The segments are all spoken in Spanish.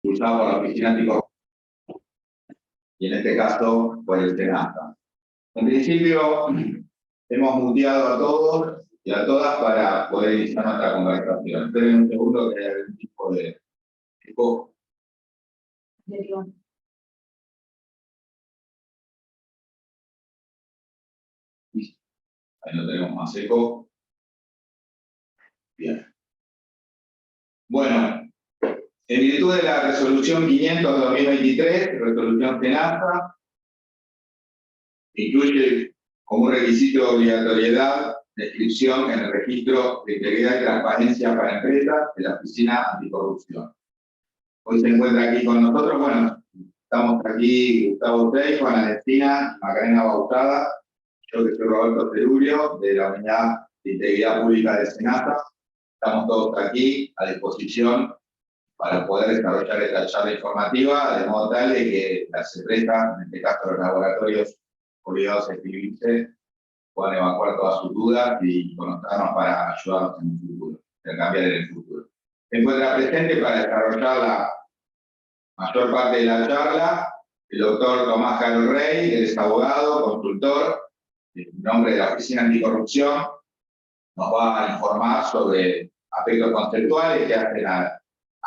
impulsado por la Oficina Anticorrupción y en este caso por el SENASA. En principio, hemos muteado a todos y a todas para poder iniciar nuestra conversación. Esperen un segundo que hay algún tipo de eco. Ahí no tenemos más eco. Bien. Bueno, en virtud de la resolución 500-2023, resolución SENASA, incluye como un requisito de obligatoriedad la inscripción en el registro de integridad y transparencia para empresas de la Oficina Anticorrupción. Hoy se encuentra aquí con nosotros, bueno, estamos aquí Gustavo Tey, Juana Alestina, Macarena Baustada, yo que soy Roberto Cerulio, de la Unidad de Integridad Pública de SENASA. Estamos todos aquí a disposición para poder desarrollar esta charla informativa, de modo tal de que las empresas, en este caso los laboratorios obligados a inscribirse, puedan evacuar todas sus dudas y conocernos para ayudarnos en el futuro, intercambiar en el futuro. Se encuentra presente para desarrollar la mayor parte de la charla el doctor Tomás Carlos Rey, él es abogado, consultor, en nombre de la Oficina Anticorrupción, nos va a informar sobre aspectos conceptuales que hacen a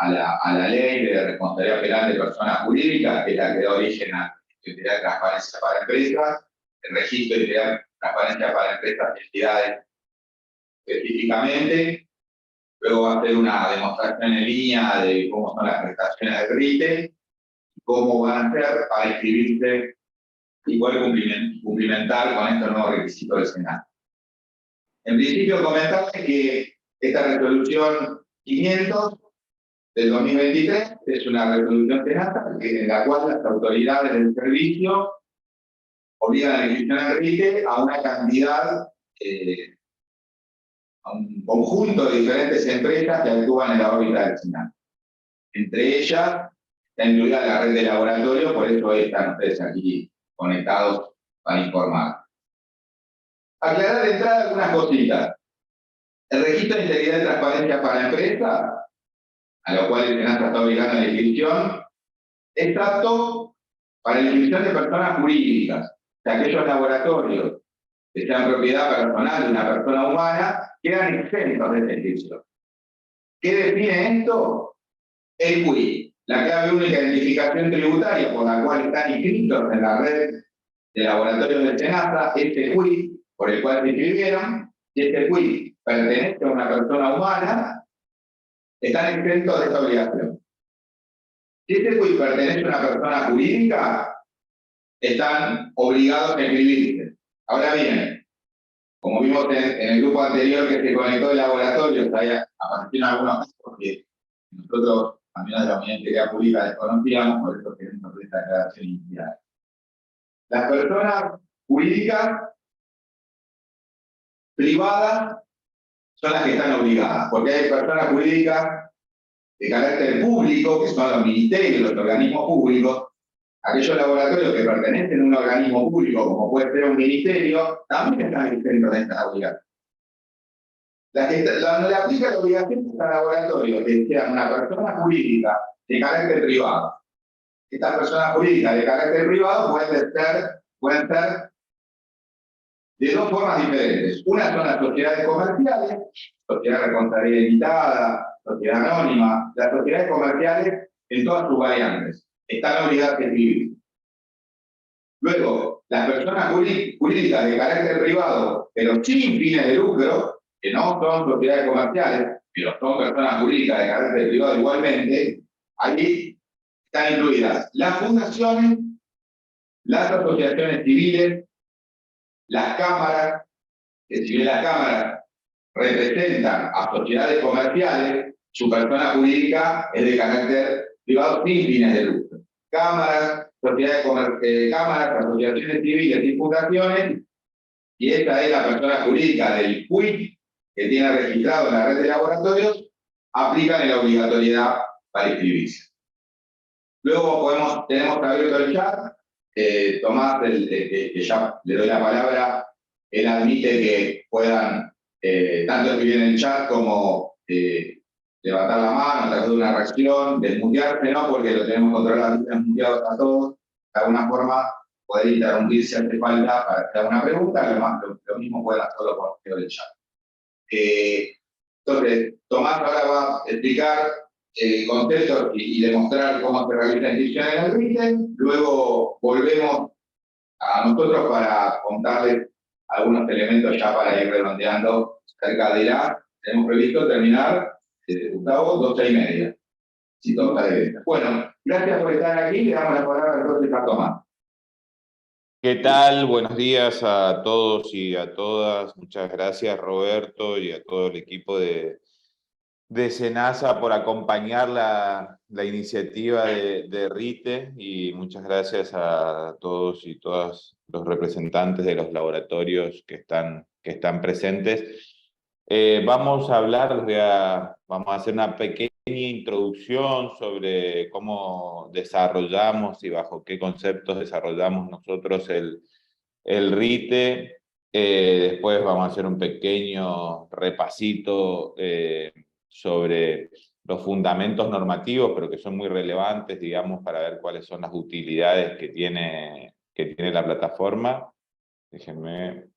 la ley de responsabilidad penal de personas jurídicas, que es la que da origen a la integridad de transparencia para empresas, el registro de integridad de transparencia para empresas y entidades específicamente. Luego va a hacer una demostración en línea de cómo son las prestaciones del RITE, cómo van a hacer para inscribirse y poder cumplimentar con estos nuevos requisitos del Senado. En principio, comentarles que esta resolución 500 del 2023 es una resolución SENASA en la cual las autoridades del servicio obligan a la inscripción al RITE a una cantidad, a un conjunto de diferentes empresas que actúan en la órbita del SENASA. Entre ellas está incluida la red de laboratorio, por eso hoy están ustedes aquí conectados para informar. Aclarar de entrada algunas cositas. El registro de integridad y transparencia para empresas, a lo cual el SENASA está obligando a la inscripción, es apto para la inscripción de personas jurídicas, de aquellos laboratorios que sean propiedad personal de una persona humana, quedan exentos de esta inscripción. ¿Qué define esto? El CUI, la clave única de identificación tributaria por la cual están inscritos en la red de laboratorios del SENASA, este CUI por el cual se inscribieron, y este CUI pertenece a una persona humana, están exentos de esta obligación. Si este CUI pertenece a una persona jurídica, están obligados a inscribirse. Ahora bien, como vimos en el grupo anterior que se conectó de laboratorios, ahí aparecieron algunos casos porque nosotros, también de la Unidad de Integridad Pública, desconocíamos, por eso queremos hacer esta aclaración inicial. Las personas jurídicas privadas son las que están obligadas, porque hay personas jurídicas de carácter público, que son los ministerios, los organismos públicos. Aquellos laboratorios que pertenecen a un organismo público, como puede ser un ministerio, también están exentos de esta obligación. Donde le aplica la obligación a laboratorios que sean una persona jurídica de carácter privado. Estas personas jurídicas de carácter privado pueden ser de dos formas diferentes. Una son las sociedades comerciales, sociedad de responsabilidad limitada, sociedad anónima. Las sociedades comerciales en todas sus variantes están obligadas a inscribirse. Luego, las personas jurídicas de carácter privado, pero sin fines de lucro, que no son sociedades comerciales, pero son personas jurídicas de carácter privado igualmente, aquí están incluidas las fundaciones, las asociaciones civiles, las cámaras, que si bien las cámaras representan a sociedades comerciales, su persona jurídica es de carácter privado sin fines de lucro. Cámaras, cámaras, asociaciones civiles y fundaciones, y esta es la persona jurídica del CUI que tiene registrado en la red de laboratorios, aplican la obligatoriedad para inscribirse. Luego tenemos abierto el chat. Tomás, que ya le doy la palabra, él admite que puedan tanto escribir en el chat como levantar la mano, tratar de una reacción, desmutearse, no porque lo tenemos controlado, desmuteados a todos, de alguna forma poder interrumpir si hace falta para hacer una pregunta, lo mismo pueden hacerlo por medio del chat. Entonces, Tomás ahora va a explicar el concepto y demostrar cómo se realiza la inscripción en el RITE, luego volvemos a nosotros para contarles algunos elementos ya para ir redondeando cerca de la. Tenemos previsto terminar, Gustavo, 12:30. Si todo sale bien. Bueno, gracias por estar aquí. Le damos la palabra entonces a Tomás. ¿Qué tal? Buenos días a todos y a todas. Muchas gracias, Roberto, y a todo el equipo de SENASA por acompañar la iniciativa de RITE, y muchas gracias a todos y todas los representantes de los laboratorios que están presentes. Vamos a hablar, vamos a hacer una pequeña introducción sobre cómo desarrollamos y bajo qué conceptos desarrollamos nosotros el RITE. Después vamos a hacer un pequeño repasito sobre los fundamentos normativos, pero que son muy relevantes, digamos, para ver cuáles son las utilidades que tiene la plataforma. Déjenme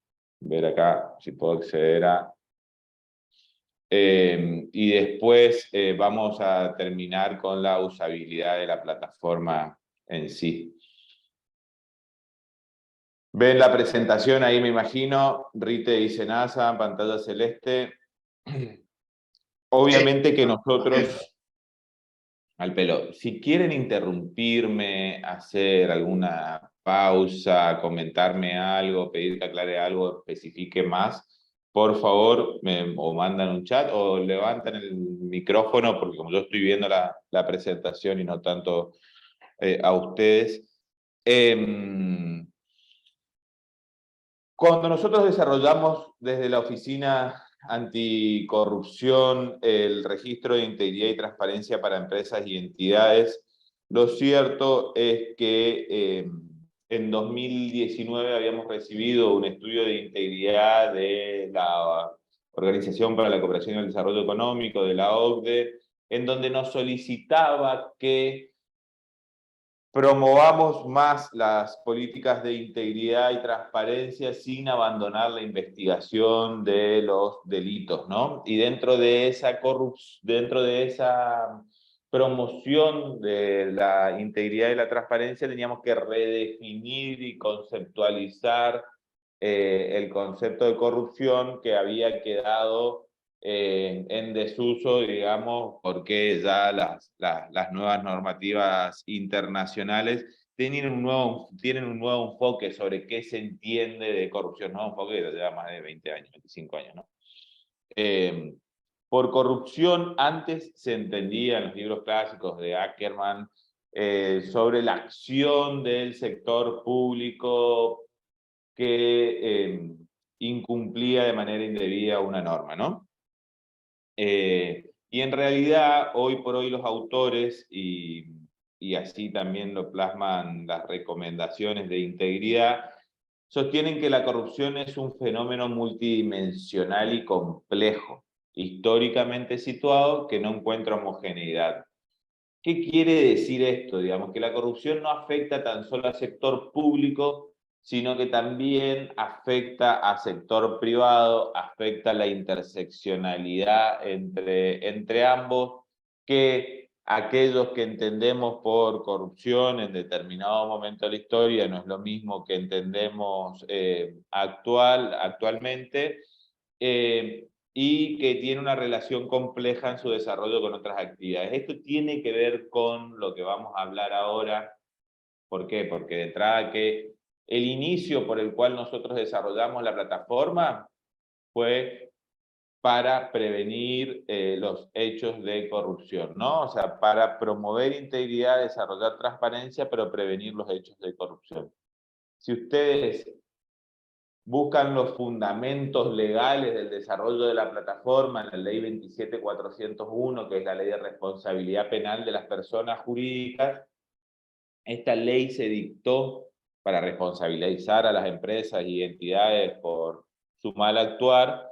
ver acá si puedo acceder a... y después vamos a terminar con la usabilidad de la plataforma en sí. Ven la presentación ahí, me imagino, RITE y SENASA, pantalla celeste. Obviamente que nosotros, al pelo, si quieren interrumpirme, hacer alguna pausa, comentarme algo, pedir que aclare algo, especifique más, por favor, o mandan un chat o levantan el micrófono, porque como yo estoy viendo la presentación y no tanto a ustedes. Cuando nosotros desarrollamos desde la Oficina Anticorrupción el registro de integridad y transparencia para empresas y entidades, lo cierto es que en 2019 habíamos recibido un estudio de integridad de la Organización para la Cooperación y el Desarrollo Económico, de la OCDE, en donde nos solicitaba que promovamos más las políticas de integridad y transparencia sin abandonar la investigación de los delitos, ¿no? Y dentro de esa promoción de la integridad y la transparencia teníamos que redefinir y conceptualizar el concepto de corrupción, que había quedado en desuso, digamos, porque ya las nuevas normativas internacionales tienen un nuevo enfoque sobre qué se entiende de corrupción, nuevo enfoque que lleva más de 20 años, 25 años, ¿no? Por corrupción, antes se entendía en los libros clásicos de Ackerman sobre la acción del sector público que incumplía de manera indebida una norma, ¿no? Y en realidad, hoy por hoy los autores, y así también lo plasman las recomendaciones de integridad, sostienen que la corrupción es un fenómeno multidimensional y complejo, históricamente situado, que no encuentra homogeneidad. ¿Qué quiere decir esto? Digamos que la corrupción no afecta tan solo al sector público, sino que también afecta al sector privado, afecta la interseccionalidad entre ambos, que aquellos que entendemos por corrupción en determinado momento de la historia no es lo mismo que entendemos actualmente, y que tiene una relación compleja en su desarrollo con otras actividades. Esto tiene que ver con lo que vamos a hablar ahora. ¿Por qué? Porque de entrada que el inicio por el cual nosotros desarrollamos la plataforma fue para prevenir los hechos de corrupción, ¿no? O sea, para promover integridad, desarrollar transparencia, pero prevenir los hechos de corrupción. Si ustedes buscan los fundamentos legales del desarrollo de la plataforma en la ley 27.401, que es la ley de responsabilidad penal de las personas jurídicas. Esta ley se dictó para responsabilizar a las empresas y entidades por su mal actuar,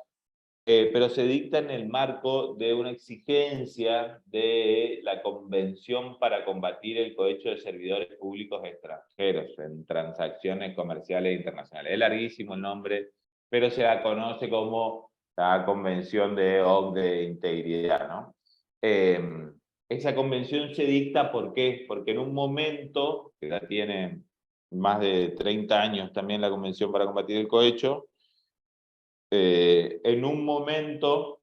pero se dicta en el marco de una exigencia de la Convención para combatir el cohecho de servidores públicos extranjeros en transacciones comerciales internacionales. Es larguísimo el nombre, pero se la conoce como la Convención de OCDE de Integridad, ¿no? Esa convención se dicta, ¿por qué? Porque en un momento, que ya tiene más de 30 años también la Convención para combatir el cohecho, en un momento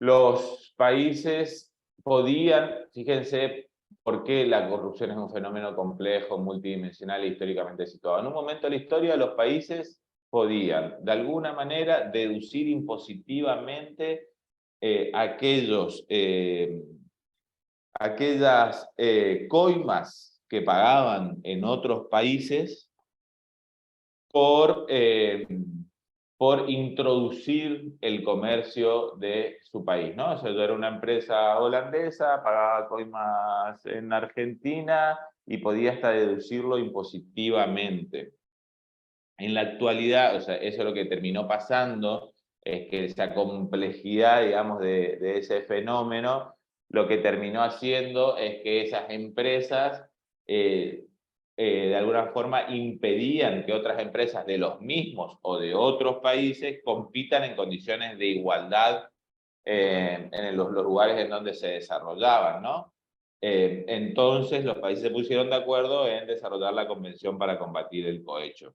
los países podían, fíjense por qué la corrupción es un fenómeno complejo, multidimensional e históricamente situado. En un momento de la historia los países podían, de alguna manera, deducir impositivamente aquellas coimas que pagaban en otros países por introducir el comercio de su país, ¿no? O sea, yo era una empresa holandesa, pagaba coimas en Argentina y podía hasta deducirlo impositivamente. En la actualidad, o sea, eso es lo que terminó pasando, es que esa complejidad, digamos, de ese fenómeno, lo que terminó haciendo es que esas empresas de alguna forma impedían que otras empresas de los mismos o de otros países compitan en condiciones de igualdad en los lugares en donde se desarrollaban, ¿no? Entonces los países se pusieron de acuerdo en desarrollar la Convención para combatir el cohecho.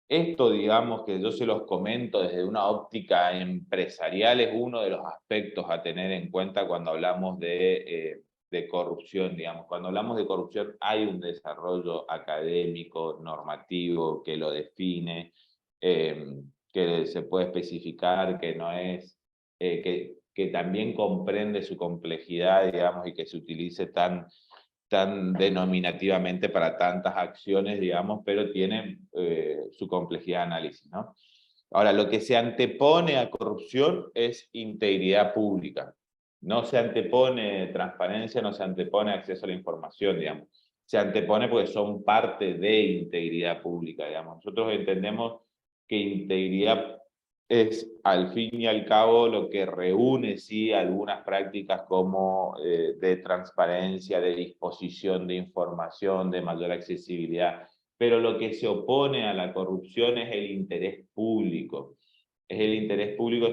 Esto, digamos, que yo se los comento desde una óptica empresarial, es uno de los aspectos a tener en cuenta cuando hablamos de corrupción, digamos. Cuando hablamos de corrupción hay un desarrollo académico, normativo, que lo define, que se puede especificar, que no es, que también comprende su complejidad, digamos, y que se utilice tan denominativamente para tantas acciones, digamos, pero tiene su complejidad de análisis, ¿no? Ahora, lo que se antepone a corrupción es integridad pública. No se antepone transparencia, no se antepone acceso a la información, digamos. Se antepone porque son parte de integridad pública, digamos. Nosotros entendemos que integridad es, al fin y al cabo, lo que reúne, sí, algunas prácticas como de transparencia, de disposición de información, de mayor accesibilidad, pero lo que se opone a la corrupción es el interés público. Es el interés público,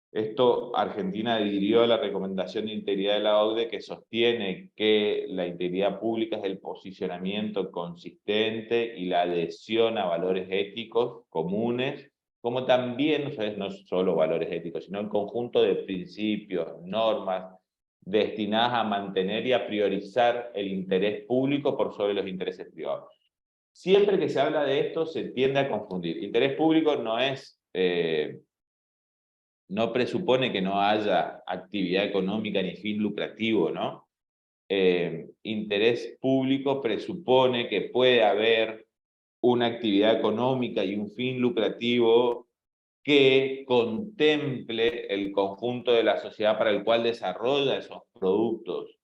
esto Argentina adhirió a la recomendación de integridad de la OCDE que sostiene que la integridad pública es el posicionamiento consistente y la adhesión a valores éticos comunes, como también, o sea, no solo valores éticos, sino el conjunto de principios, normas, destinadas a mantener y a priorizar el interés público por sobre los intereses privados. Siempre que se habla de esto se tiende a confundir. Interés público no presupone que no haya actividad económica ni fin lucrativo, ¿no? Interés público presupone que puede haber una actividad económica y un fin lucrativo que contemple el conjunto de la sociedad para el cual desarrolla esos productos.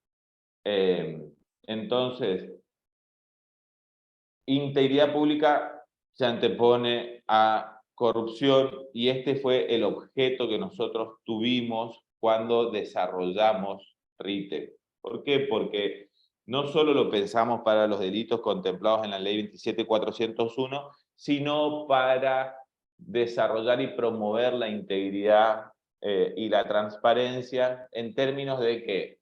Entonces, integridad pública se antepone a corrupción y este fue el objeto que nosotros tuvimos cuando desarrollamos RITE. ¿Por qué? Porque no solo lo pensamos para los delitos contemplados en la ley 27401, sino para desarrollar y promover la integridad y la transparencia en términos de que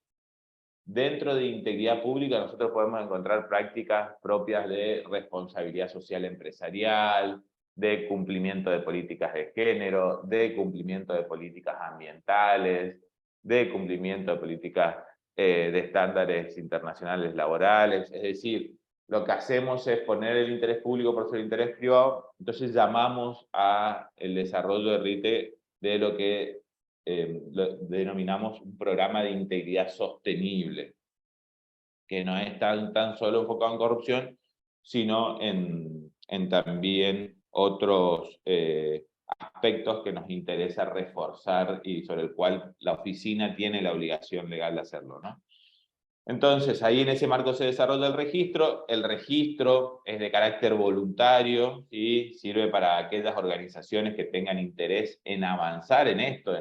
dentro de integridad pública nosotros podemos encontrar prácticas propias de responsabilidad social empresarial, de cumplimiento de políticas de género, de cumplimiento de políticas ambientales, de cumplimiento de políticas de estándares internacionales laborales. Es decir, lo que hacemos es poner el interés público por sobre el interés privado, entonces llamamos a el desarrollo de RITE de lo que lo denominamos un programa de integridad sostenible, que no es tan solo enfocado en corrupción, sino en también otros aspectos que nos interesa reforzar y sobre el cual la oficina tiene la obligación legal de hacerlo, ¿no? Entonces, ahí en ese marco se desarrolla el registro es de carácter voluntario, y sirve para aquellas organizaciones que tengan interés en avanzar en esto,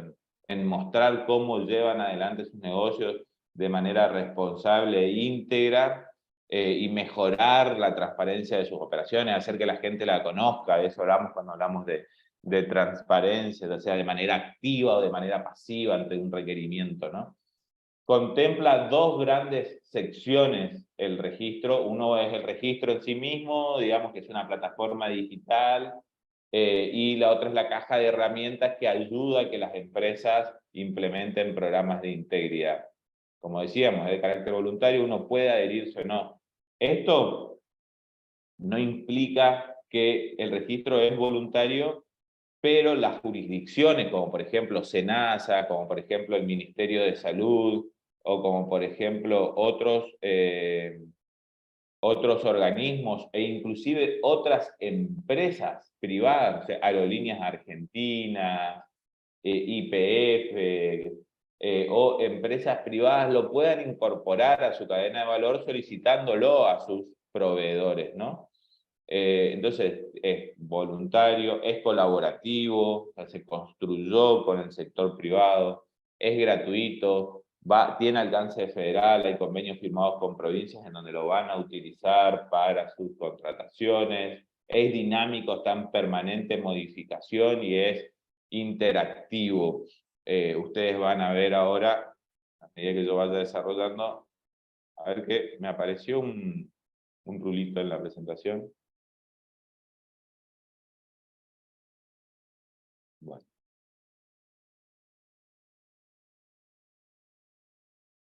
en mostrar cómo llevan adelante sus negocios de manera responsable e íntegra, y mejorar la transparencia de sus operaciones, hacer que la gente la conozca. De eso hablamos cuando hablamos de transparencia, ya sea de manera activa o de manera pasiva ante un requerimiento, ¿no? Contempla dos grandes secciones el registro. Uno es el registro en sí mismo, digamos que es una plataforma digital, y la otra es la caja de herramientas que ayuda a que las empresas implementen programas de integridad. Como decíamos, es de carácter voluntario, uno puede adherirse o no. Esto no implica que el registro es voluntario, pero las jurisdicciones, como por ejemplo SENASA, como por ejemplo el Ministerio de Salud, o como por ejemplo otros organismos, e inclusive otras empresas privadas, o sea, Aerolíneas Argentinas, YPF, o empresas privadas, lo puedan incorporar a su cadena de valor solicitándolo a sus proveedores, ¿no? Entonces, es voluntario, es colaborativo, o sea, se construyó con el sector privado, es gratuito, tiene alcance federal, hay convenios firmados con provincias en donde lo van a utilizar para sus contrataciones, es dinámico, está en permanente modificación y es interactivo. Ustedes van a ver ahora, a medida que yo vaya desarrollando, a ver que me apareció un rulito en la presentación. Bueno,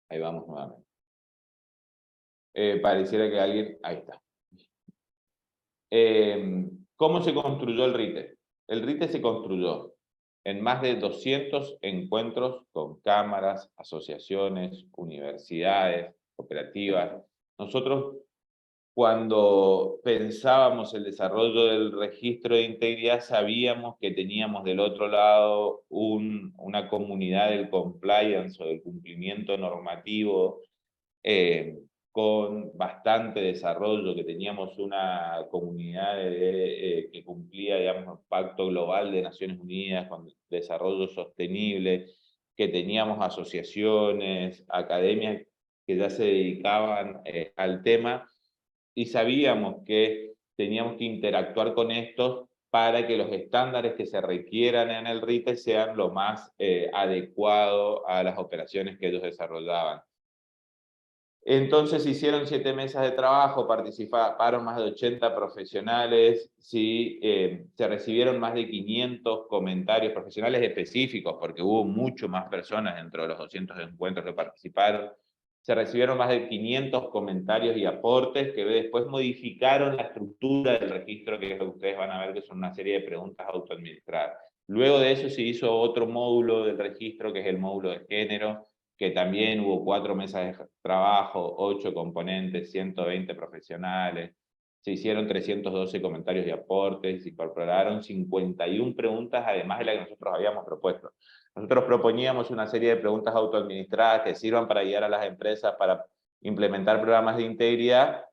ahí vamos nuevamente. Pareciera que alguien... Ahí está. ¿Cómo se construyó el RITE? El RITE se construyó en más de 200 encuentros con cámaras, asociaciones, universidades, cooperativas. Nosotros, cuando pensábamos el desarrollo del registro de integridad, sabíamos que teníamos del otro lado una comunidad del compliance o del cumplimiento normativo, con bastante desarrollo, que teníamos una comunidad que cumplía, digamos, el Pacto Global de Naciones Unidas con desarrollo sostenible, que teníamos asociaciones, academias que ya se dedicaban al tema, y sabíamos que teníamos que interactuar con estos para que los estándares que se requieran en el RITE sean lo más adecuado a las operaciones que ellos desarrollaban. Entonces hicieron 7 mesas de trabajo, participaron más de 80 profesionales, ¿sí? Se recibieron más de 500 comentarios profesionales específicos, porque hubo mucho más personas dentro de los 200 encuentros que participaron. Se recibieron más de 500 comentarios y aportes que después modificaron la estructura del registro, que es lo que ustedes van a ver, que son una serie de preguntas autoadministradas. Luego de eso se hizo otro módulo del registro, que es el módulo de género, que también hubo 4 mesas de trabajo, 8 componentes, 120 profesionales, se hicieron 312 comentarios y aportes, se incorporaron 51 preguntas, además de las que nosotros habíamos propuesto. Nosotros proponíamos una serie de preguntas autoadministradas que sirvan para guiar a las empresas para implementar programas de integridad,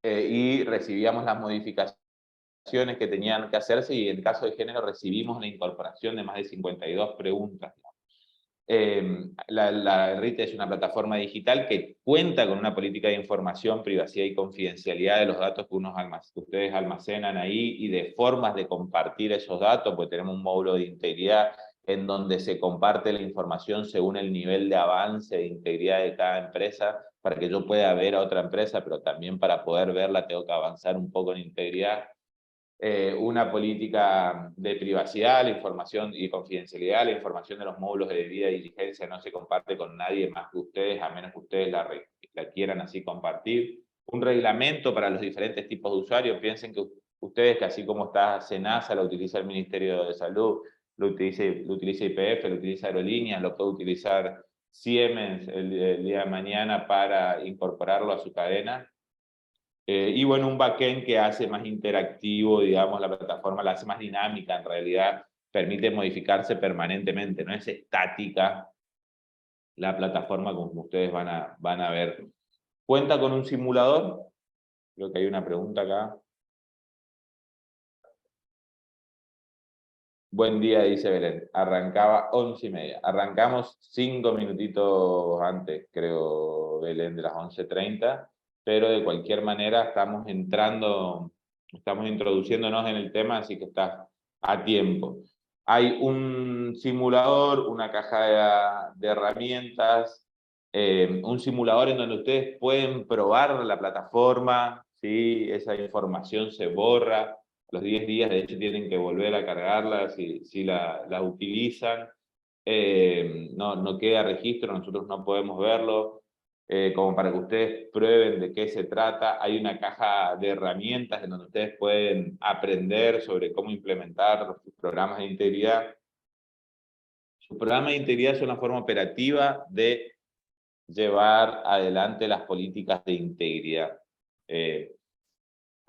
y recibíamos las modificaciones que tenían que hacerse, y en el caso de género recibimos la incorporación de más de 52 preguntas. La RITE es una plataforma digital que cuenta con una política de información, privacidad y confidencialidad de los datos que ustedes almacenan ahí, y de formas de compartir esos datos, porque tenemos un módulo de integridad en donde se comparte la información según el nivel de avance de integridad de cada empresa, para que yo pueda ver a otra empresa, pero también para poder verla tengo que avanzar un poco en integridad. Una política de privacidad, la información y confidencialidad, la información de los módulos de debida diligencia no se comparte con nadie más que ustedes, a menos que ustedes la quieran así compartir. Un reglamento para los diferentes tipos de usuarios. Piensen que ustedes, que así como está SENASA, lo utiliza el Ministerio de Salud, lo utiliza YPF, lo utiliza Aerolíneas, lo puede utilizar Siemens el día de mañana para incorporarlo a su cadena. Y bueno, un backend que hace más interactivo, digamos, la plataforma la hace más dinámica, en realidad permite modificarse permanentemente, no es estática, la plataforma, como ustedes van a ver. ¿Cuenta con un simulador? Creo que hay una pregunta acá. Buen día, dice Belén. Arrancaba 11:30. Arrancamos 5 minutitos antes, creo, Belén, de las 11:30, pero de cualquier manera estamos introduciéndonos en el tema, así que está a tiempo. Hay un simulador, una caja de herramientas, un simulador en donde ustedes pueden probar la plataforma, ¿sí? Esa información se borra. Los 10 días, de hecho, tienen que volver a cargarla si la utilizan. No queda registro, nosotros no podemos verlo. Como para que ustedes prueben de qué se trata. Hay una caja de herramientas en donde ustedes pueden aprender sobre cómo implementar sus programas de integridad. Su programa de integridad es una forma operativa de llevar adelante las políticas de integridad.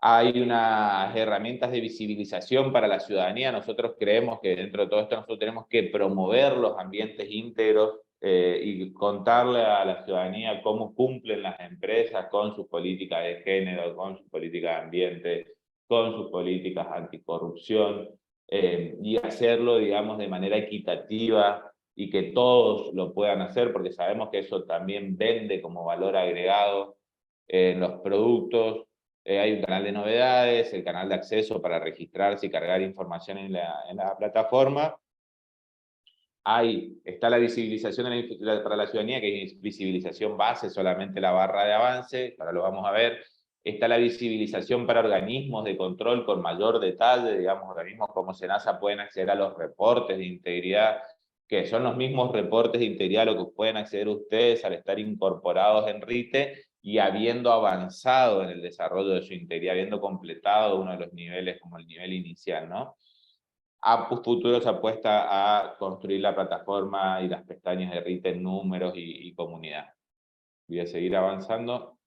Hay unas herramientas de visibilización para la ciudadanía. Nosotros creemos que dentro de todo esto nosotros tenemos que promover los ambientes íntegros y contarle a la ciudadanía cómo cumplen las empresas con sus políticas de género, con sus políticas de ambiente, con sus políticas anticorrupción, y hacerlo, digamos, de manera equitativa y que todos lo puedan hacer, porque sabemos que eso también vende como valor agregado en los productos. Hay un canal de novedades, el canal de acceso para registrarse y cargar información en la plataforma. Está la visibilización para la ciudadanía, que es visibilización base, solamente la barra de avance, ahora lo vamos a ver. Está la visibilización para organismos de control con mayor detalle, digamos, organismos como SENASA pueden acceder a los reportes de integridad, que son los mismos reportes de integridad a los que pueden acceder ustedes al estar incorporados en RITE y habiendo avanzado en el desarrollo de su integridad, habiendo completado uno de los niveles como el nivel inicial, ¿no? A futuro se apuesta a construir la plataforma y las pestañas de RITE en números y comunidad. Voy a seguir avanzando.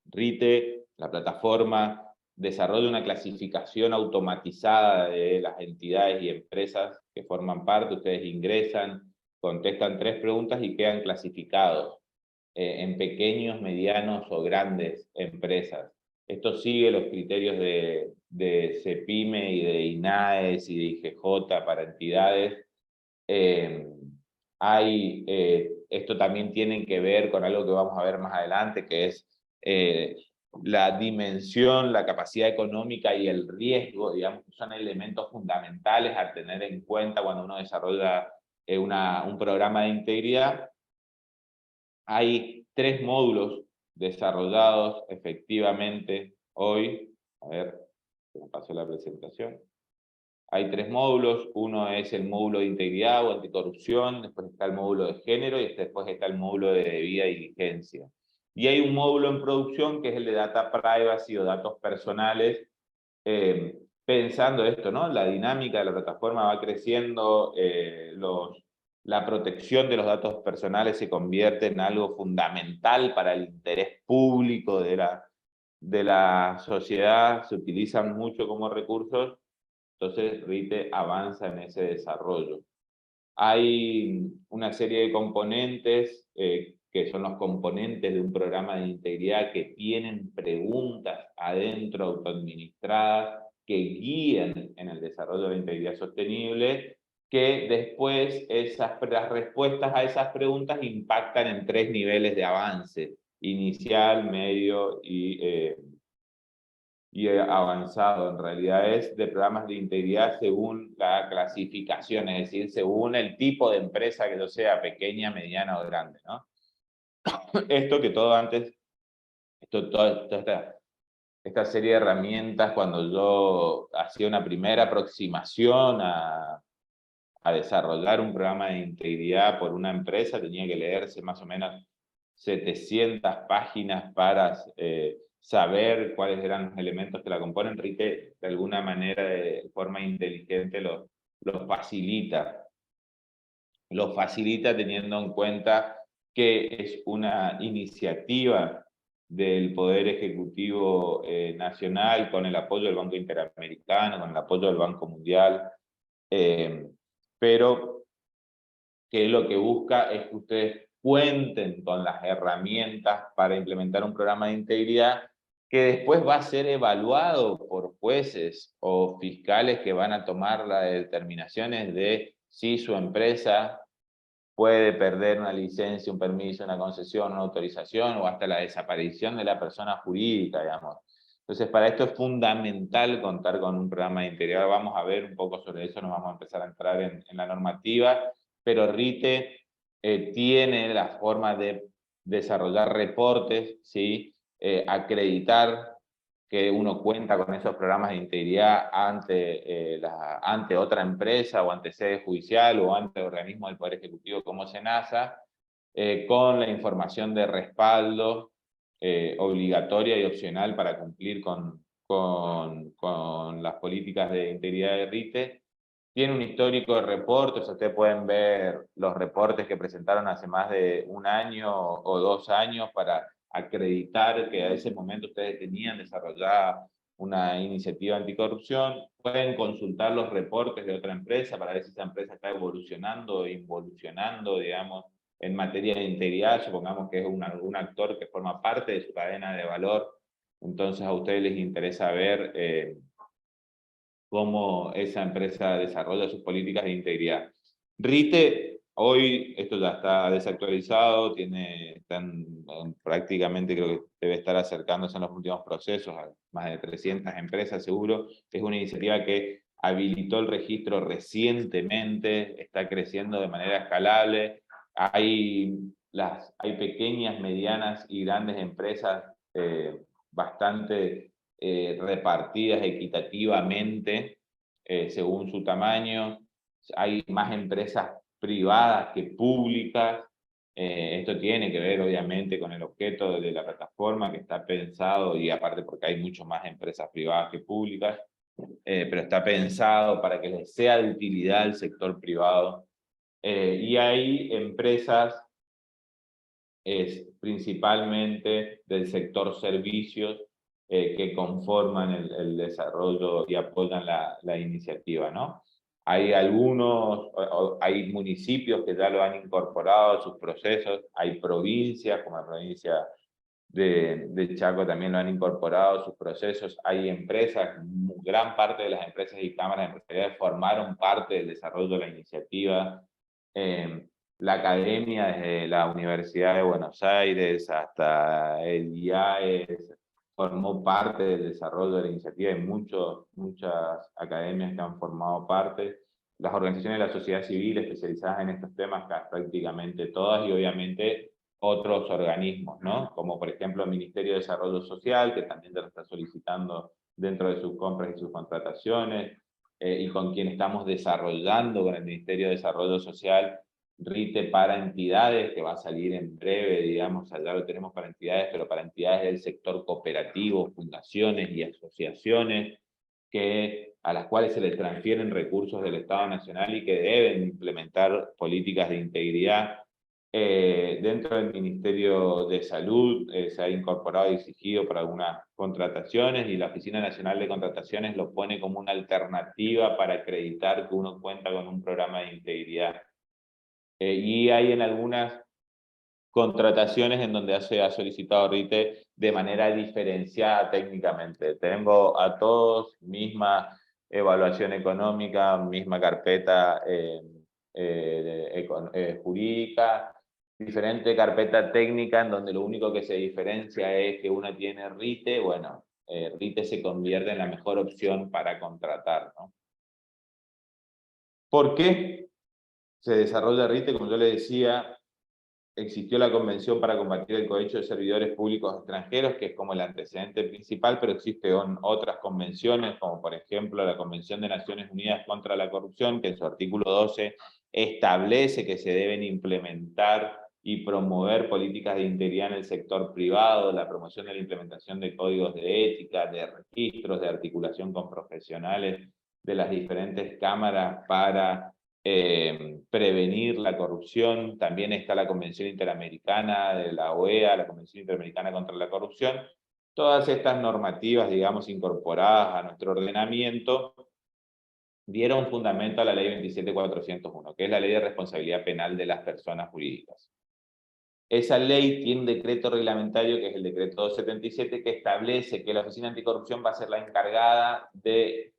RITE, la plataforma, desarrolla una clasificación automatizada de las entidades y empresas que forman parte. Ustedes ingresan, contestan 3 preguntas y quedan clasificados en pequeños, medianos o grandes empresas. Esto sigue los criterios de CEPIME y de INAES y de IGJ para entidades. Esto también tiene que ver con algo que vamos a ver más adelante, que es la dimensión, la capacidad económica y el riesgo, digamos, son elementos fundamentales a tener en cuenta cuando uno desarrolla un programa de integridad. Hay 3 módulos desarrollados efectivamente hoy. A ver, me pasó la presentación. Hay 3 módulos. Uno es el módulo de integridad o anticorrupción, después está el módulo de género y después está el módulo de debida diligencia. Y hay un módulo en producción que es el de data privacy o datos personales, pensando esto, ¿no? La dinámica de la plataforma va creciendo, la protección de los datos personales se convierte en algo fundamental para el interés público de la sociedad, se utilizan mucho como recursos, entonces RITE avanza en ese desarrollo. Hay una serie de componentes que son los componentes de un programa de integridad que tienen preguntas adentro autoadministradas que guían en el desarrollo de la integridad sostenible, que después las respuestas a esas preguntas impactan en 3 niveles de avance: inicial, medio y avanzado. En realidad es de programas de integridad según la clasificación, es decir, según el tipo de empresa que yo sea, pequeña, mediana o grande, ¿no? Esto que todo antes, toda esta serie de herramientas, cuando yo hacía una primera aproximación a desarrollar un programa de integridad por una empresa, tenía que leerse más o menos 700 páginas para saber cuáles eran los elementos que la componen. RITE, de alguna manera, de forma inteligente, lo facilita. Lo facilita teniendo en cuenta que es una iniciativa del Poder Ejecutivo Nacional, con el apoyo del Banco Interamericano, con el apoyo del Banco Mundial, pero que lo que busca es que ustedes cuenten con las herramientas para implementar un programa de integridad que después va a ser evaluado por jueces o fiscales que van a tomar las determinaciones de si su empresa puede perder una licencia, un permiso, una concesión, una autorización o hasta la desaparición de la persona jurídica, digamos. Entonces, para esto es fundamental contar con un programa de integridad. Vamos a ver un poco sobre eso, nos vamos a empezar a entrar en la normativa, pero RITE tiene la forma de desarrollar reportes, ¿sí? Acreditar que uno cuenta con esos programas de integridad ante otra empresa o ante sede judicial o ante organismos del Poder Ejecutivo como SENASA, con la información de respaldo obligatoria y opcional para cumplir con las políticas de integridad de RITE. Tiene un histórico de reportes, ustedes pueden ver los reportes que presentaron hace más de 1 año o 2 años para acreditar que a ese momento ustedes tenían desarrollada una iniciativa anticorrupción. Pueden consultar los reportes de otra empresa para ver si esa empresa está evolucionando o involucionando, digamos, en materia de integridad. Supongamos que es un actor que forma parte de su cadena de valor, entonces a ustedes les interesa ver cómo esa empresa desarrolla sus políticas de integridad. RITE, hoy esto ya está desactualizado, prácticamente creo que debe estar acercándose en los últimos procesos a más de 300 empresas seguro. Es una iniciativa que habilitó el registro recientemente, está creciendo de manera escalable. Hay pequeñas, medianas y grandes empresas bastante repartidas equitativamente según su tamaño. Hay más empresas privadas que públicas. Esto tiene que ver obviamente con el objeto de la plataforma que está pensado, y aparte porque hay mucho más empresas privadas que públicas, pero está pensado para que les sea de utilidad al sector privado. Y hay empresas principalmente del sector servicios que conforman el desarrollo y apoyan la iniciativa, ¿no? Hay hay municipios que ya lo han incorporado a sus procesos, hay provincias, como la provincia de Chaco también lo han incorporado a sus procesos, hay empresas, gran parte de las empresas y cámaras empresariales formaron parte del desarrollo de la iniciativa. La academia, desde la Universidad de Buenos Aires hasta el IAES, formó parte del desarrollo de la iniciativa y muchas academias que han formado parte. Las organizaciones de la sociedad civil especializadas en estos temas, prácticamente todas, y obviamente otros organismos, ¿no? Como por ejemplo el Ministerio de Desarrollo Social, que también lo está solicitando dentro de sus compras y sus contrataciones, y con quien estamos desarrollando con el Ministerio de Desarrollo Social RITE para entidades, que va a salir en breve, digamos, allá lo tenemos para entidades, pero para entidades del sector cooperativo, fundaciones y asociaciones, a las cuales se les transfieren recursos del Estado Nacional y que deben implementar políticas de integridad. Dentro del Ministerio de Salud se ha incorporado y exigido para algunas contrataciones, y la Oficina Nacional de Contrataciones lo pone como una alternativa para acreditar que uno cuenta con un programa de integridad. Y hay en algunas contrataciones en donde se ha solicitado RITE de manera diferenciada técnicamente. Tengo a todos misma evaluación económica, misma carpeta jurídica, diferente carpeta técnica, en donde lo único que se diferencia es que una tiene RITE. Bueno, RITE se convierte en la mejor opción para contratar, ¿no? ¿Por qué se desarrolla RITE? Como yo le decía, existió la Convención para combatir el cohecho de servidores públicos extranjeros, que es como el antecedente principal, pero existen otras convenciones, como por ejemplo la Convención de Naciones Unidas contra la Corrupción, que en su artículo 12 establece que se deben implementar y promover políticas de integridad en el sector privado, la promoción de la implementación de códigos de ética, de registros, de articulación con profesionales de las diferentes cámaras para prevenir la corrupción. También está la Convención Interamericana de la OEA, la Convención Interamericana contra la Corrupción. Todas estas normativas, digamos, incorporadas a nuestro ordenamiento, dieron fundamento a la ley 27.401, que es la ley de responsabilidad penal de las personas jurídicas. Esa ley tiene un decreto reglamentario, que es el decreto 277, que establece que la Oficina Anticorrupción va a ser la encargada de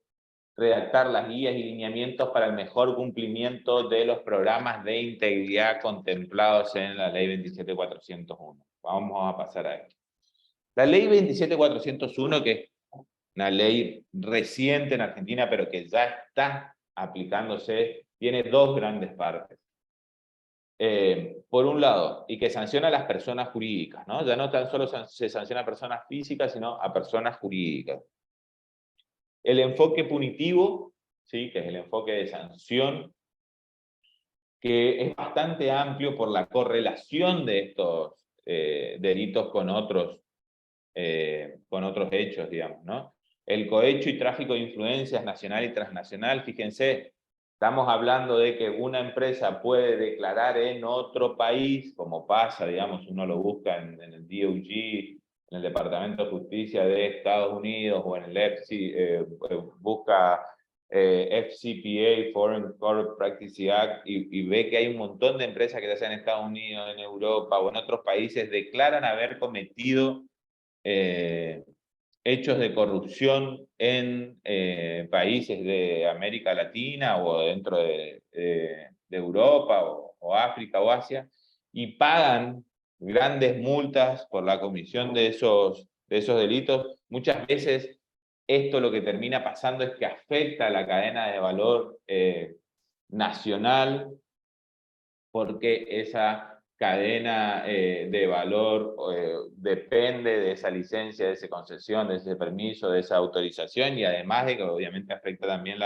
redactar las guías y lineamientos para el mejor cumplimiento de los programas de integridad contemplados en la ley 27.401. Vamos a pasar a esto. La ley 27.401, que es una ley reciente en Argentina, pero que ya está aplicándose, tiene dos grandes partes. Por un lado, y que sanciona a las personas jurídicas, ¿no? Ya no tan solo se sanciona a personas físicas, sino a personas jurídicas. El enfoque punitivo, ¿sí? Que es el enfoque de sanción, que es bastante amplio por la correlación de estos delitos con otros hechos, digamos, ¿no? El cohecho y tráfico de influencias nacional y transnacional, fíjense, estamos hablando de que una empresa puede declarar en otro país, como pasa, digamos, uno lo busca en el DOJ, en el Departamento de Justicia de Estados Unidos, o en el busca FCPA, Foreign Corrupt Practices Act, y ve que hay un montón de empresas que ya sea en Estados Unidos, en Europa o en otros países, declaran haber cometido hechos de corrupción en países de América Latina o dentro de Europa o África o Asia, y pagan grandes multas por la comisión de esos delitos. Muchas veces esto lo que termina pasando es que afecta a la cadena de valor nacional, porque esa cadena de valor depende de esa licencia, de esa concesión, de ese permiso, de esa autorización, y además de que obviamente afecta también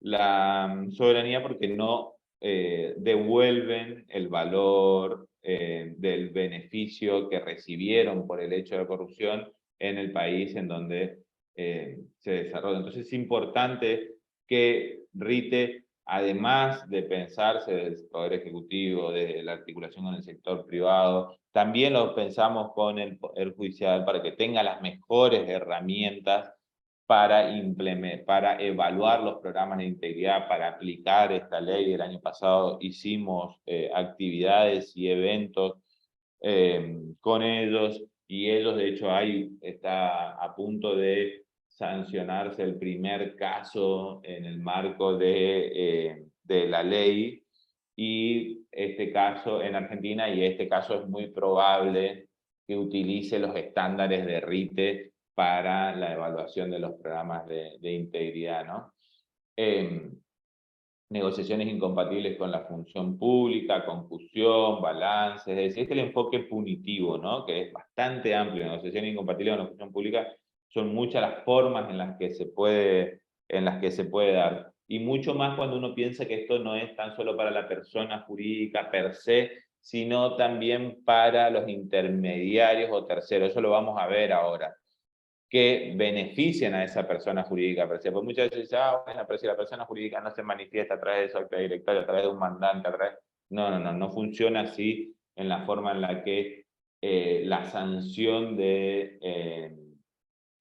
la soberanía, porque no devuelven el valor del beneficio que recibieron por el hecho de corrupción en el país en donde se desarrolla. Entonces es importante que RITE, además de pensarse desde el Poder Ejecutivo, desde la articulación con el sector privado, también lo pensamos con el Poder Judicial para que tenga las mejores herramientas para evaluar los programas de integridad, para aplicar esta ley. El año pasado hicimos actividades y eventos con ellos, y ellos, de hecho, está a punto de sancionarse el primer caso en el marco de la ley, y este caso en Argentina, y este caso es muy probable que utilice los estándares de RITE para la evaluación de los programas de integridad, ¿no? Negociaciones incompatibles con la función pública, confusión, balance, es decir, el enfoque punitivo, ¿no? Que es bastante amplio. Negociaciones incompatibles con la función pública, son muchas las formas en las que se puede dar. Y mucho más cuando uno piensa que esto no es tan solo para la persona jurídica per se, sino también para los intermediarios o terceros. Eso lo vamos a ver ahora, que benefician a esa persona jurídica. Pues muchas veces dicen, bueno, pero si la persona jurídica no se manifiesta a través de su acta directoria, a través de un mandante, a través... No funciona así en la forma en la que la sanción de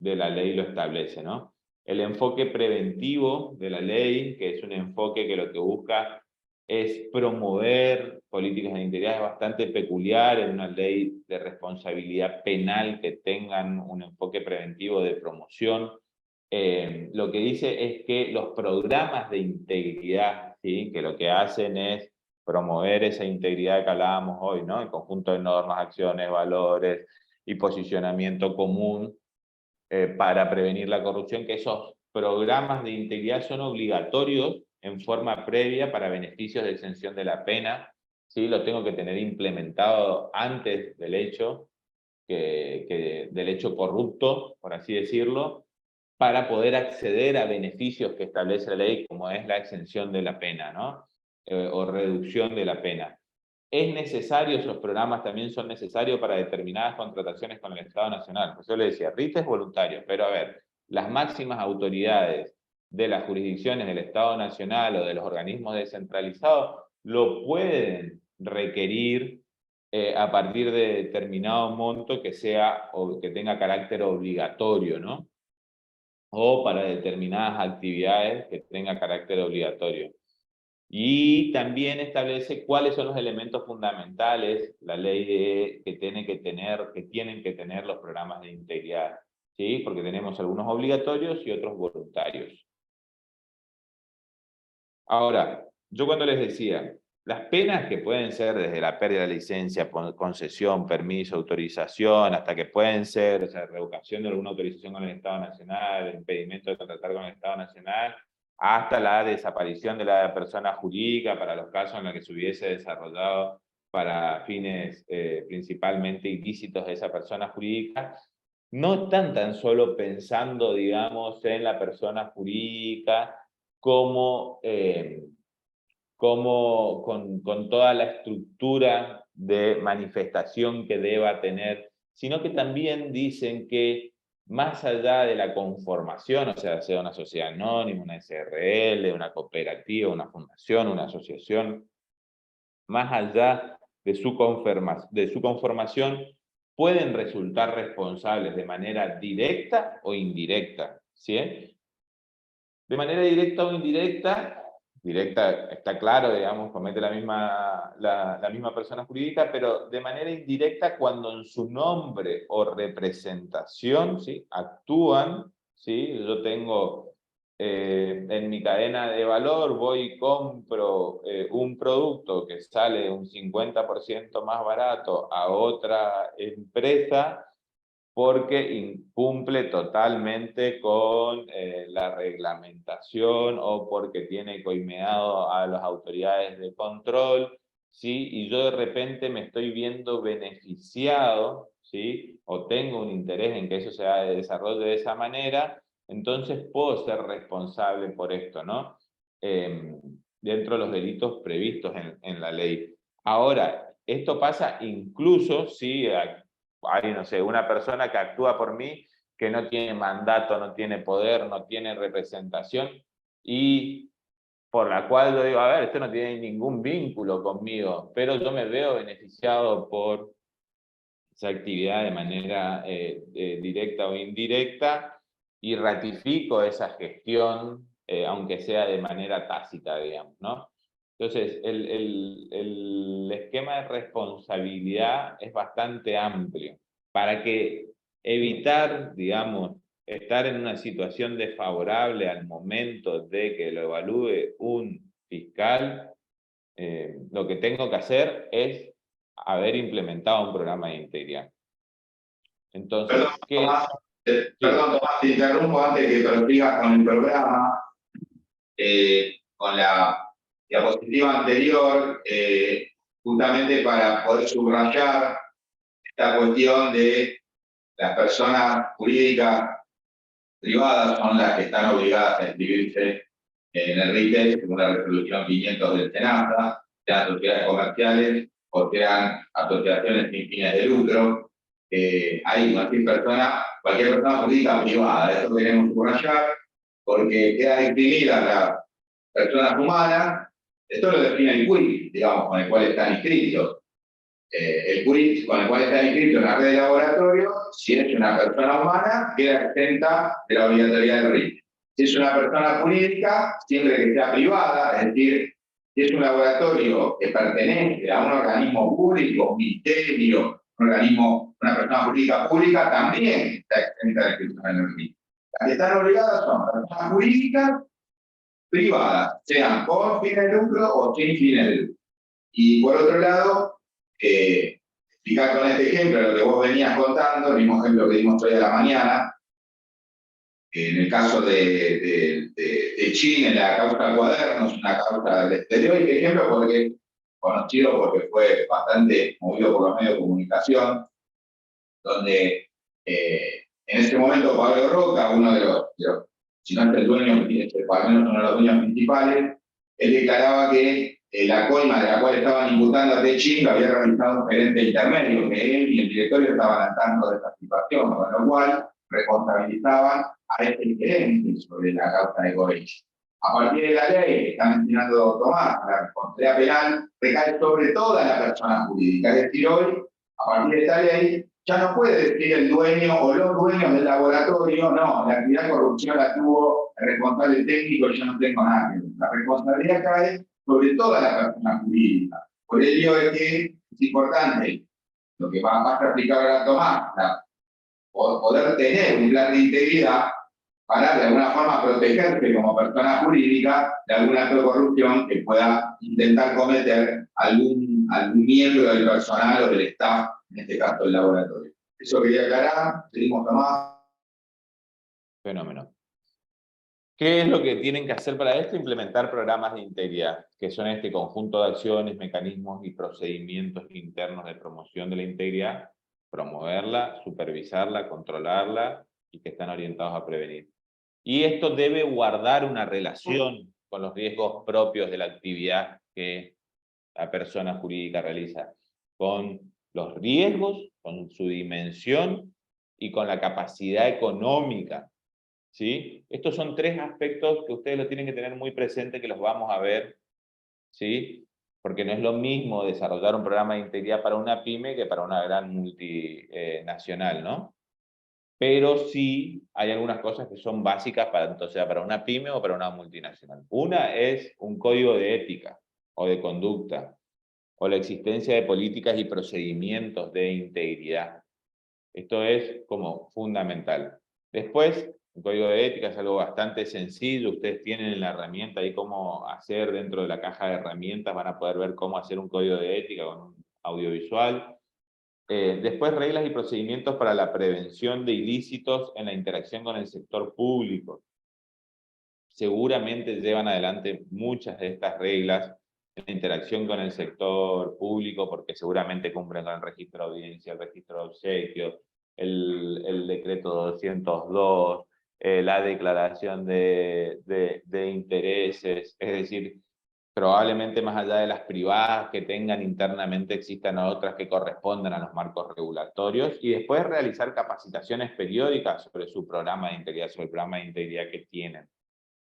la ley lo establece, ¿no? El enfoque preventivo de la ley, que es un enfoque que lo que busca es promover políticas de integridad, es bastante peculiar en una ley de responsabilidad penal que tengan un enfoque preventivo de promoción. Lo que dice es que los programas de integridad, ¿sí? Que lo que hacen es promover esa integridad que hablábamos hoy, ¿no? El conjunto de normas, acciones, valores y posicionamiento común para prevenir la corrupción, que esos programas de integridad son obligatorios en forma previa para beneficios de exención de la pena. ¿Sí? Lo tengo que tener implementado antes del hecho, del hecho corrupto, por así decirlo, para poder acceder a beneficios que establece la ley, como es la exención de la pena, ¿no? O reducción de la pena. Es necesario, esos programas también son necesarios para determinadas contrataciones con el Estado Nacional. Pues yo le decía, RITE es voluntario, pero a ver, las máximas autoridades de las jurisdicciones del Estado Nacional o de los organismos descentralizados lo pueden requerir a partir de determinado monto que sea o que tenga carácter obligatorio, ¿no? o para determinadas actividades que tengan carácter obligatorio. Y también establece cuáles son los elementos fundamentales, la ley que tienen que tener los programas de integridad, ¿sí? Porque tenemos algunos obligatorios y otros voluntarios. Ahora, yo cuando les decía, las penas que pueden ser desde la pérdida de la licencia, concesión, permiso, autorización, hasta que pueden ser, o sea, revocación de alguna autorización con el Estado Nacional, impedimento de contratar con el Estado Nacional, hasta la desaparición de la persona jurídica para los casos en los que se hubiese desarrollado para fines principalmente ilícitos de esa persona jurídica, no están tan solo pensando, digamos, en la persona jurídica como con toda la estructura de manifestación que deba tener, sino que también dicen que más allá de la conformación, o sea una sociedad anónima, una SRL, una cooperativa, una fundación, una asociación, más allá de su conformación, pueden resultar responsables de manera directa o indirecta, ¿sí? De manera directa o indirecta, directa está claro, digamos, comete la misma persona jurídica, pero de manera indirecta cuando en su nombre o representación, ¿sí? Actúan, ¿sí? Yo tengo en mi cadena de valor, voy y compro un producto que sale un 50% más barato a otra empresa, porque incumple totalmente con la reglamentación o porque tiene coimeado a las autoridades de control, ¿sí? Y yo de repente me estoy viendo beneficiado, ¿sí? O tengo un interés en que eso se desarrolle de esa manera, entonces puedo ser responsable por esto, ¿no? Dentro de los delitos previstos en la ley. Ahora, esto pasa incluso si hay, no sé, una persona que actúa por mí, que no tiene mandato, no tiene poder, no tiene representación, y por la cual yo digo, a ver, esto no tiene ningún vínculo conmigo, pero yo me veo beneficiado por esa actividad de manera directa o indirecta, y ratifico esa gestión, aunque sea de manera tácita, digamos, ¿no? Entonces, el esquema de responsabilidad es bastante amplio para que evitar, digamos, estar en una situación desfavorable al momento de que lo evalúe un fiscal. Lo que tengo que hacer es haber implementado un programa de integridad. Entonces, Perdón, Tomás, te interrumpo antes que prosigas con el programa. Con la diapositiva anterior, justamente para poder subrayar esta cuestión de las personas jurídicas privadas son las que están obligadas a inscribirse en el RITES, según la resolución 500 del SENASA, sean sociedades comerciales o sean asociaciones sin fines de lucro. Hay cualquier persona jurídica privada, eso queremos subrayar, porque quedan extinguidas las personas humanas. Esto lo define el CUIC, digamos, con el cual están inscritos. El CUIC con el cual está inscrito en la red de laboratorio, si es una persona humana, queda exenta de la obligatoriedad del RIT. Si es una persona jurídica, siempre que sea privada, es decir, si es un laboratorio que pertenece a un organismo público, un ministerio, una persona jurídica pública, también está exenta de la inscripción en el RIT. Las que están obligadas son personas jurídicas privadas, sean con fines de lucro o sin fines de lucro. Y por otro lado, explicar con este ejemplo lo que vos venías contando, el mismo ejemplo que dimos hoy a la mañana, en el caso de Chile, en la causa Cuadernos, una causa del exterior, y ejemplo porque conocido porque fue bastante movido por los medios de comunicación, donde en ese momento Pablo Roca, uno de los si no es el dueño, al menos uno de los dueños principales, él declaraba que la coima de la cual estaban imputando a Techín lo había realizado un gerente intermedio, que él y el directorio estaban al tanto de esta situación, con lo cual responsabilizaban a este gerente sobre la causa de Goech. A partir de la ley que está mencionando Tomás, la responsabilidad penal recae sobre toda la persona jurídica. Es decir, hoy, a partir de esta ley, ya no puede decir el dueño o los dueños del laboratorio, no, la actividad de corrupción la tuvo el responsable técnico, yo no tengo nada que ver. La responsabilidad cae sobre toda la persona jurídica. Por ello es que es importante, lo que va a explicar ahora Tomás, poder tener un plan de integridad para de alguna forma protegerte como persona jurídica de alguna acto de corrupción que pueda intentar cometer algún miembro del personal o del staff, en este caso del laboratorio. Eso quería aclarar, seguimos Tomás. Fenómeno. ¿Qué es lo que tienen que hacer para esto? Implementar programas de integridad, que son este conjunto de acciones, mecanismos y procedimientos internos de promoción de la integridad, promoverla, supervisarla, controlarla y que están orientados a prevenir. Y esto debe guardar una relación con los riesgos propios de la actividad que la persona jurídica realiza, con los riesgos, con su dimensión y con la capacidad económica. ¿Sí? Estos son tres aspectos que ustedes lo tienen que tener muy presente, que los vamos a ver, ¿sí? Porque no es lo mismo desarrollar un programa de integridad para una pyme que para una gran multinacional, ¿no? Pero sí hay algunas cosas que son básicas para, entonces, para una pyme o para una multinacional. Una es un código de ética o de conducta, o la existencia de políticas y procedimientos de integridad. Esto es como fundamental. Después, el código de ética es algo bastante sencillo. Ustedes tienen en la herramienta ahí cómo hacer dentro de la caja de herramientas. Van a poder ver cómo hacer un código de ética con un audiovisual. Después, reglas y procedimientos para la prevención de ilícitos en la interacción con el sector público. Seguramente llevan adelante muchas de estas reglas en la interacción con el sector público, porque seguramente cumplen con el registro de audiencia, el registro de obsequios, el decreto 202, la declaración de intereses, es decir, probablemente más allá de las privadas que tengan internamente, existan otras que correspondan a los marcos regulatorios, y después realizar capacitaciones periódicas sobre su programa de integridad, sobre el programa de integridad que tienen,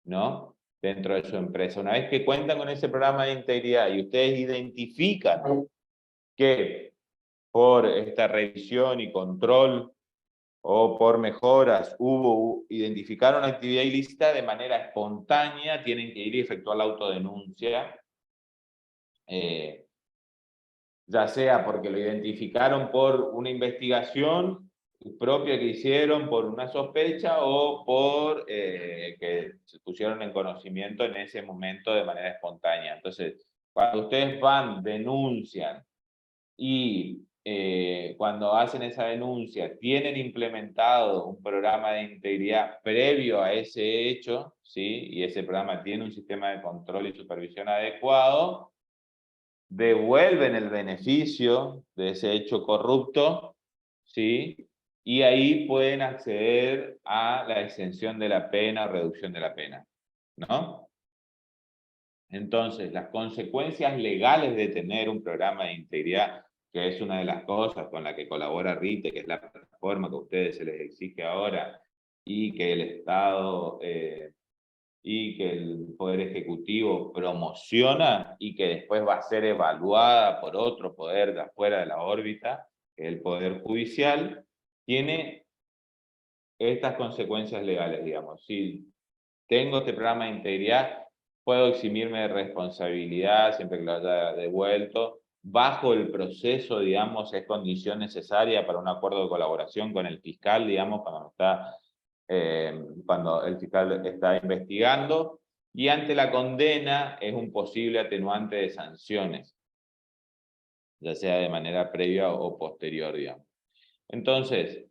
¿no? Dentro de su empresa. Una vez que cuentan con ese programa de integridad y ustedes identifican que por esta revisión y control o por mejoras identificaron una actividad ilícita, de manera espontánea tienen que ir y efectuar la autodenuncia, ya sea porque lo identificaron por una investigación propia que hicieron, por una sospecha, o por que se pusieron en conocimiento en ese momento de manera espontánea. Entonces, cuando ustedes van, denuncian, y cuando hacen esa denuncia tienen implementado un programa de integridad previo a ese hecho, ¿sí? Y ese programa tiene un sistema de control y supervisión adecuado, devuelven el beneficio de ese hecho corrupto, ¿sí? Y ahí pueden acceder a la exención de la pena o reducción de la pena, ¿no? Entonces, las consecuencias legales de tener un programa de integridad, que es una de las cosas con la que colabora RITE, que es la plataforma que a ustedes se les exige ahora, y que el Estado y que el Poder Ejecutivo promociona y que después va a ser evaluada por otro poder de afuera de la órbita, que es el Poder Judicial, tiene estas consecuencias legales, digamos. Si tengo este programa de integridad, puedo eximirme de responsabilidad siempre que lo haya devuelto. Bajo el proceso, digamos, es condición necesaria para un acuerdo de colaboración con el fiscal, digamos, cuando el fiscal está investigando, y ante la condena es un posible atenuante de sanciones, ya sea de manera previa o posterior, digamos. Entonces,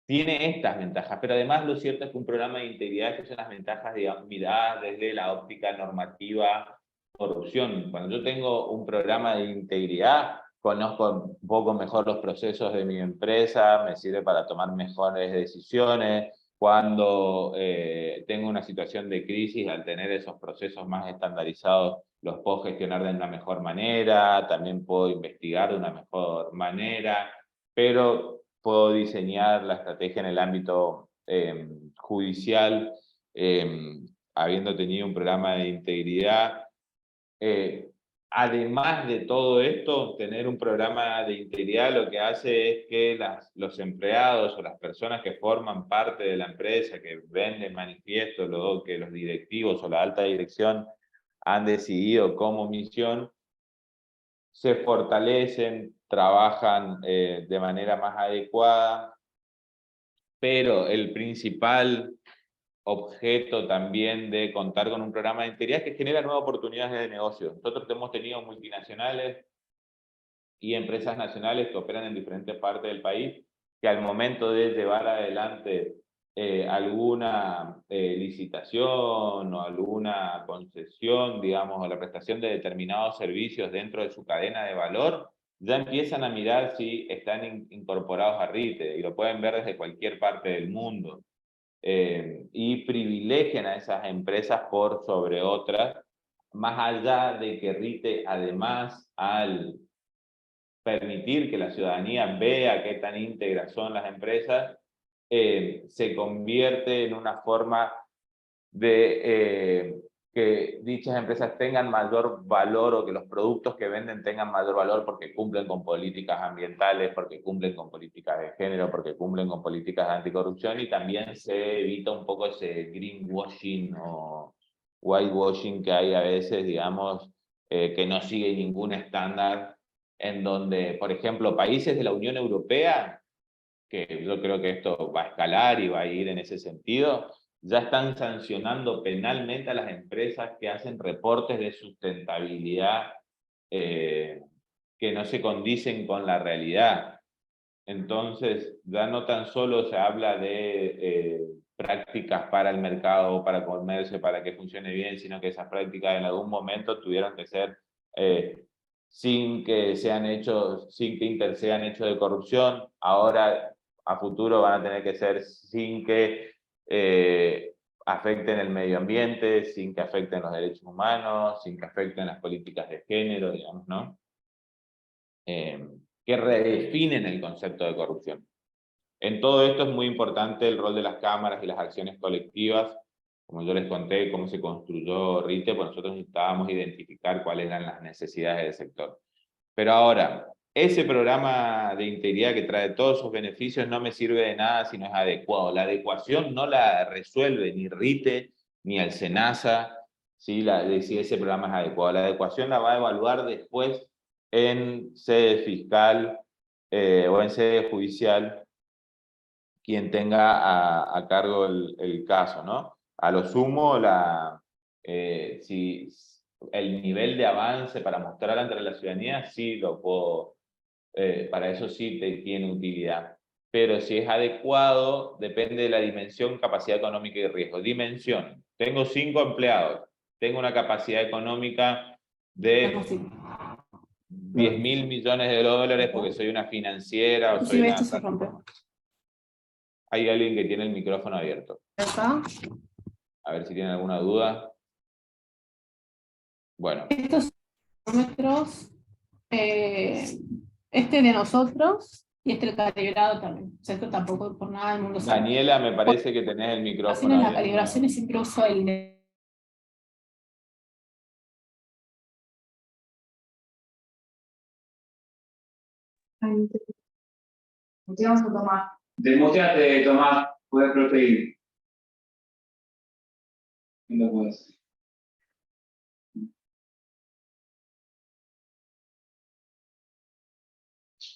tiene estas ventajas, pero además lo cierto es que un programa de integridad, que son las ventajas, digamos, miradas desde la óptica normativa, corrupción. Cuando yo tengo un programa de integridad, conozco un poco mejor los procesos de mi empresa, me sirve para tomar mejores decisiones. Cuando tengo una situación de crisis, al tener esos procesos más estandarizados, los puedo gestionar de una mejor manera, también puedo investigar de una mejor manera, pero puedo diseñar la estrategia en el ámbito judicial, habiendo tenido un programa de integridad, además de todo esto, tener un programa de integridad lo que hace es que los empleados o las personas que forman parte de la empresa, que venden manifiestos, luego que los directivos o la alta dirección han decidido como misión, se fortalecen, trabajan de manera más adecuada, pero el principal objeto también de contar con un programa de integridad es que genera nuevas oportunidades de negocio. Nosotros hemos tenido multinacionales y empresas nacionales que operan en diferentes partes del país, que al momento de llevar adelante alguna licitación o alguna concesión, digamos, o la prestación de determinados servicios dentro de su cadena de valor, ya empiezan a mirar si están incorporados a RITE, y lo pueden ver desde cualquier parte del mundo. Y privilegian a esas empresas por sobre otras, más allá de que RITE, además, al permitir que la ciudadanía vea qué tan íntegras son las empresas, se convierte en una forma de que dichas empresas tengan mayor valor, o que los productos que venden tengan mayor valor porque cumplen con políticas ambientales, porque cumplen con políticas de género, porque cumplen con políticas de anticorrupción, y también se evita un poco ese greenwashing o whitewashing que hay a veces, digamos, que no sigue ningún estándar, en donde, por ejemplo, países de la Unión Europea, que yo creo que esto va a escalar y va a ir en ese sentido, ya están sancionando penalmente a las empresas que hacen reportes de sustentabilidad que no se condicen con la realidad. Entonces, ya no tan solo se habla de prácticas para el mercado, para el comercio, para que funcione bien, sino que esas prácticas en algún momento tuvieron que ser sin que sean hechos de corrupción. Ahora, a futuro, van a tener que ser sin que afecten el medio ambiente, sin que afecten los derechos humanos, sin que afecten las políticas de género, digamos, ¿no? Que redefinen el concepto de corrupción. En todo esto es muy importante el rol de las cámaras y las acciones colectivas. Como yo les conté cómo se construyó RITE, pues nosotros necesitábamos identificar cuáles eran las necesidades del sector. Pero ahora, ese programa de integridad que trae todos esos beneficios no me sirve de nada si no es adecuado. La adecuación no la resuelve ni RITE ni el SENASA, si ese programa es adecuado. La adecuación la va a evaluar después en sede fiscal o en sede judicial, quien tenga a cargo el caso, ¿no? A lo sumo, si el nivel de avance para mostrar ante la ciudadanía, sí lo puedo, para eso sí tiene utilidad. Pero si es adecuado, depende de la dimensión, capacidad económica y riesgo. Dimensión: tengo 5 empleados, tengo una capacidad económica de 10.000 millones de dólares porque soy una financiera o soy una... Esto se rompe. Hay alguien que tiene el micrófono abierto. Acá. A ver si tienen alguna duda. Bueno. Estos son nuestros, este de nosotros y este el calibrado también. O sea, esto tampoco por nada del mundo. Daniela, me parece que tenés el micrófono abierto. La calibración es siempre uso el de... Muteamos a Tomás. Desmuteate, Tomás. Puedes proseguir. No puedes.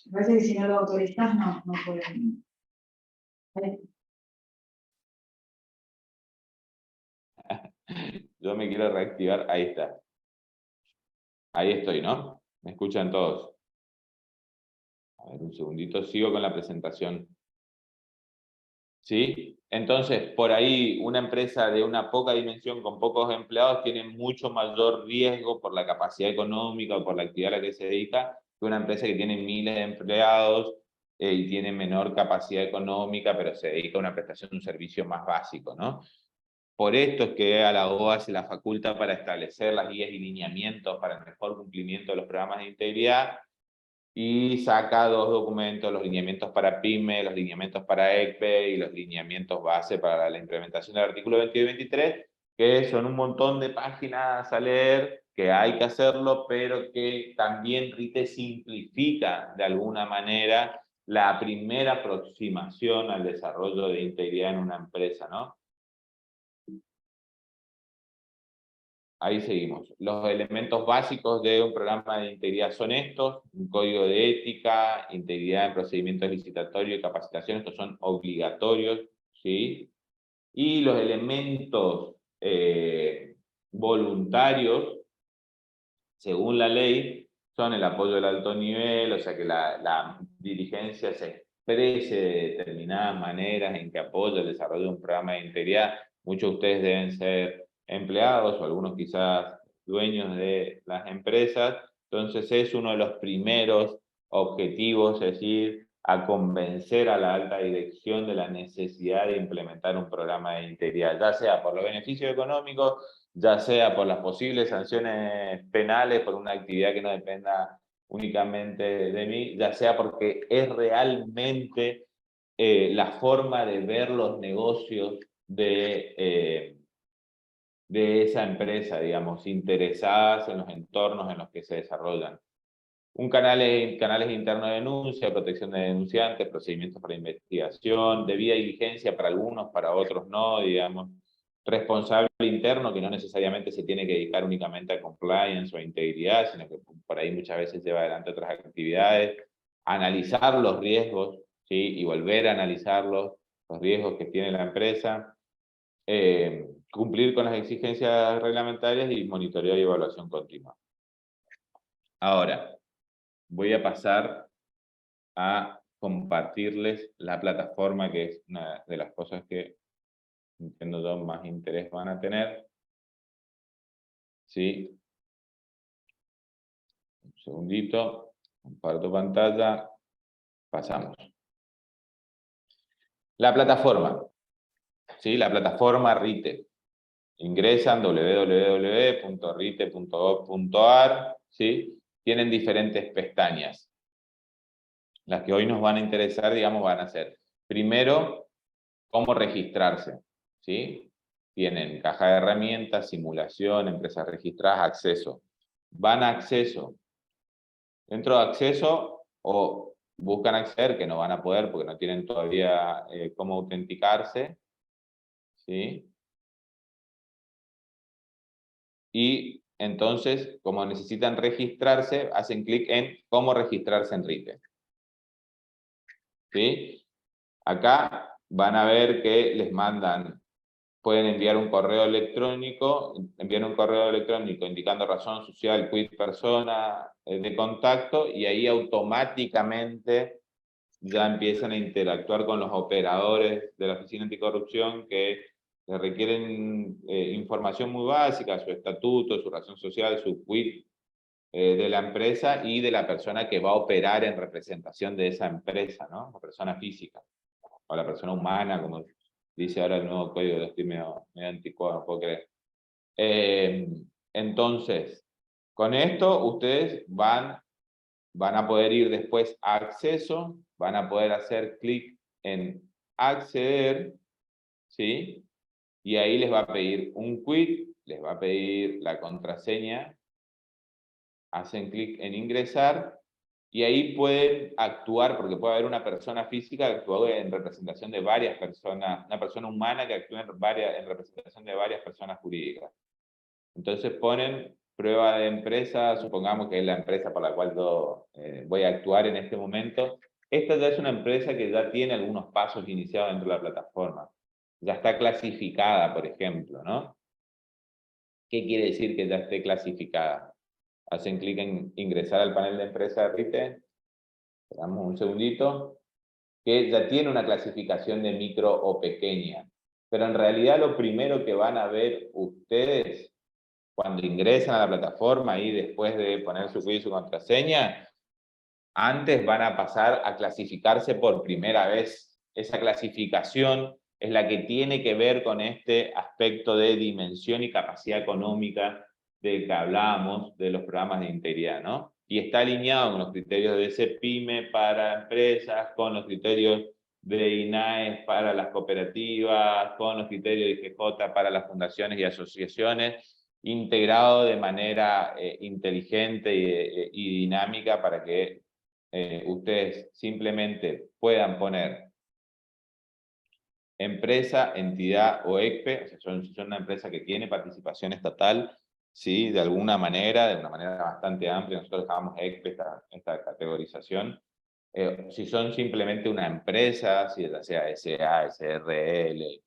Me parece que si no lo autorizas, no pueden. Vale. Yo me quiero reactivar. Ahí está. Ahí estoy, ¿no? ¿Me escuchan todos? A ver, un segundito. Sigo con la presentación. ¿Sí? Entonces, por ahí, una empresa de una poca dimensión con pocos empleados tiene mucho mayor riesgo por la capacidad económica o por la actividad a la que se dedica que una empresa que tiene miles de empleados y tiene menor capacidad económica, pero se dedica a una prestación de un servicio más básico, ¿no? Por esto es que a la OA se la faculta para establecer las guías y lineamientos para el mejor cumplimiento de los programas de integridad, y saca 2 documentos: los lineamientos para PYME, los lineamientos para ECPE y los lineamientos base para la implementación del artículo 22 y 23, que son un montón de páginas a leer, que hay que hacerlo, pero que también RITE simplifica de alguna manera la primera aproximación al desarrollo de integridad en una empresa, ¿no? Ahí seguimos. Los elementos básicos de un programa de integridad son estos: un código de ética, integridad en procedimientos licitatorios y capacitación, estos son obligatorios, ¿sí? Y los elementos voluntarios, según la ley, son el apoyo del alto nivel, o sea que la dirigencia se exprese de determinadas maneras en que apoya el desarrollo de un programa de integridad. Muchos de ustedes deben ser empleados o algunos quizás dueños de las empresas, entonces es uno de los primeros objetivos, es decir, a convencer a la alta dirección de la necesidad de implementar un programa de integridad, ya sea por los beneficios económicos, ya sea por las posibles sanciones penales por una actividad que no dependa únicamente de mí, ya sea porque es realmente la forma de ver los negocios de esa empresa, digamos, interesadas en los entornos en los que se desarrollan. Canales internos de denuncia, protección de denunciantes, procedimientos para investigación, debida diligencia para algunos, para otros no, digamos. Responsable interno, que no necesariamente se tiene que dedicar únicamente a compliance o a integridad, sino que por ahí muchas veces lleva adelante otras actividades. Analizar los riesgos, ¿sí? Y volver a analizarlos, los riesgos que tiene la empresa. Cumplir con las exigencias reglamentarias y monitoreo y evaluación continua. Ahora, voy a pasar a compartirles la plataforma, que es una de las cosas que entiendo yo más interés van a tener. ¿Sí? Un segundito, comparto pantalla, pasamos. La plataforma, ¿sí? La plataforma RITE. Ingresan www.rite.gov.ar, ¿sí? Tienen diferentes pestañas. Las que hoy nos van a interesar, digamos, van a ser, primero, cómo registrarse, ¿sí? Tienen caja de herramientas, simulación, empresas registradas, acceso. Van a acceso. Dentro de acceso, o buscan acceder, que no van a poder porque no tienen todavía cómo autenticarse, ¿sí? Y entonces, como necesitan registrarse, hacen clic en cómo registrarse en RITE. ¿Sí? Acá van a ver que les mandan, pueden enviar un correo electrónico, envían un correo electrónico indicando razón social, quid persona de contacto, y ahí automáticamente ya empiezan a interactuar con los operadores de la Oficina Anticorrupción que requieren información muy básica, su estatuto, su razón social, su quid de la empresa y de la persona que va a operar en representación de esa empresa, ¿no? La persona física, o la persona humana, como dice ahora el nuevo código, estoy medio anticuado, no puedo creer. Entonces, con esto ustedes van a poder ir después a acceso, van a poder hacer clic en acceder, ¿sí? Y ahí les va a pedir un quid, les va a pedir la contraseña, hacen clic en ingresar, y ahí pueden actuar, porque puede haber una persona física que actúe en representación de varias personas, una persona humana que actúe en representación de varias personas jurídicas. Entonces ponen prueba de empresa, supongamos que es la empresa por la cual yo voy a actuar en este momento. Esta ya es una empresa que ya tiene algunos pasos iniciados dentro de la plataforma. Ya está clasificada, por ejemplo, ¿no? ¿Qué quiere decir que ya esté clasificada? Hacen clic en ingresar al panel de empresa de RITE. Esperamos un segundito. Que ya tiene una clasificación de micro o pequeña. Pero en realidad lo primero que van a ver ustedes cuando ingresan a la plataforma y después de poner su quid y su contraseña, antes van a pasar a clasificarse por primera vez. Esa clasificación es la que tiene que ver con este aspecto de dimensión y capacidad económica del que hablábamos de los programas de integridad, ¿no? Y está alineado con los criterios de CEPIME para empresas, con los criterios de INAES para las cooperativas, con los criterios de IGJ para las fundaciones y asociaciones, integrado de manera inteligente y dinámica para que ustedes simplemente puedan poner empresa, entidad o ECPE, o sea, si son una empresa que tiene participación estatal, ¿sí? De una manera bastante amplia, nosotros dejamos ECPE esta categorización. Si son simplemente una empresa, si ya sea SA, SRL,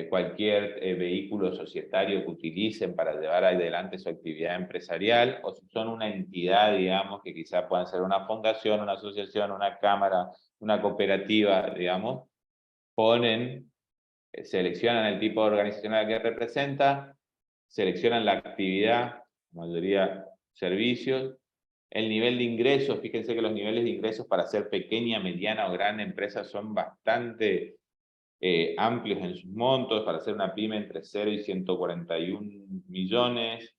cualquier vehículo societario que utilicen para llevar adelante su actividad empresarial, o si son una entidad, digamos, que quizá puedan ser una fundación, una asociación, una cámara, una cooperativa, digamos, seleccionan el tipo de organización a la que representa, seleccionan la actividad, la mayoría servicios, el nivel de ingresos. Fíjense que los niveles de ingresos para ser pequeña, mediana o gran empresa son bastante amplios en sus montos. Para ser una pyme entre 0 y 141 millones,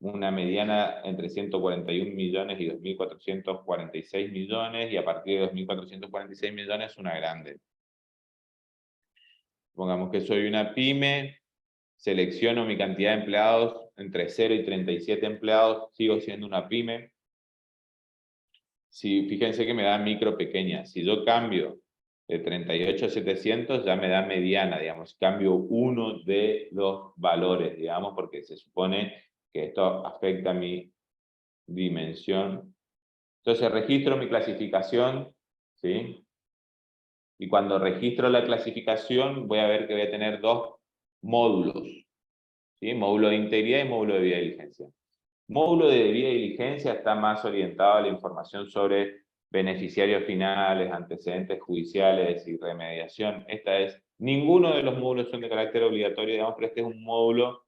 una mediana entre 141 millones y 2.446 millones, y a partir de 2.446 millones una grande. Pongamos que soy una pyme, selecciono mi cantidad de empleados entre 0 y 37 empleados, sigo siendo una pyme. Si, fíjense que me da micro pequeña. Si yo cambio de 38 a 700, ya me da mediana, digamos. Cambio uno de los valores, digamos, porque se supone que esto afecta mi dimensión. Entonces registro mi clasificación, ¿sí? Y cuando registro la clasificación, voy a ver que voy a tener dos módulos, ¿sí? Módulo de integridad y módulo de debida diligencia. Módulo de debida diligencia está más orientado a la información sobre beneficiarios finales, antecedentes judiciales y remediación. Ninguno de los módulos son de carácter obligatorio, digamos, pero este es un módulo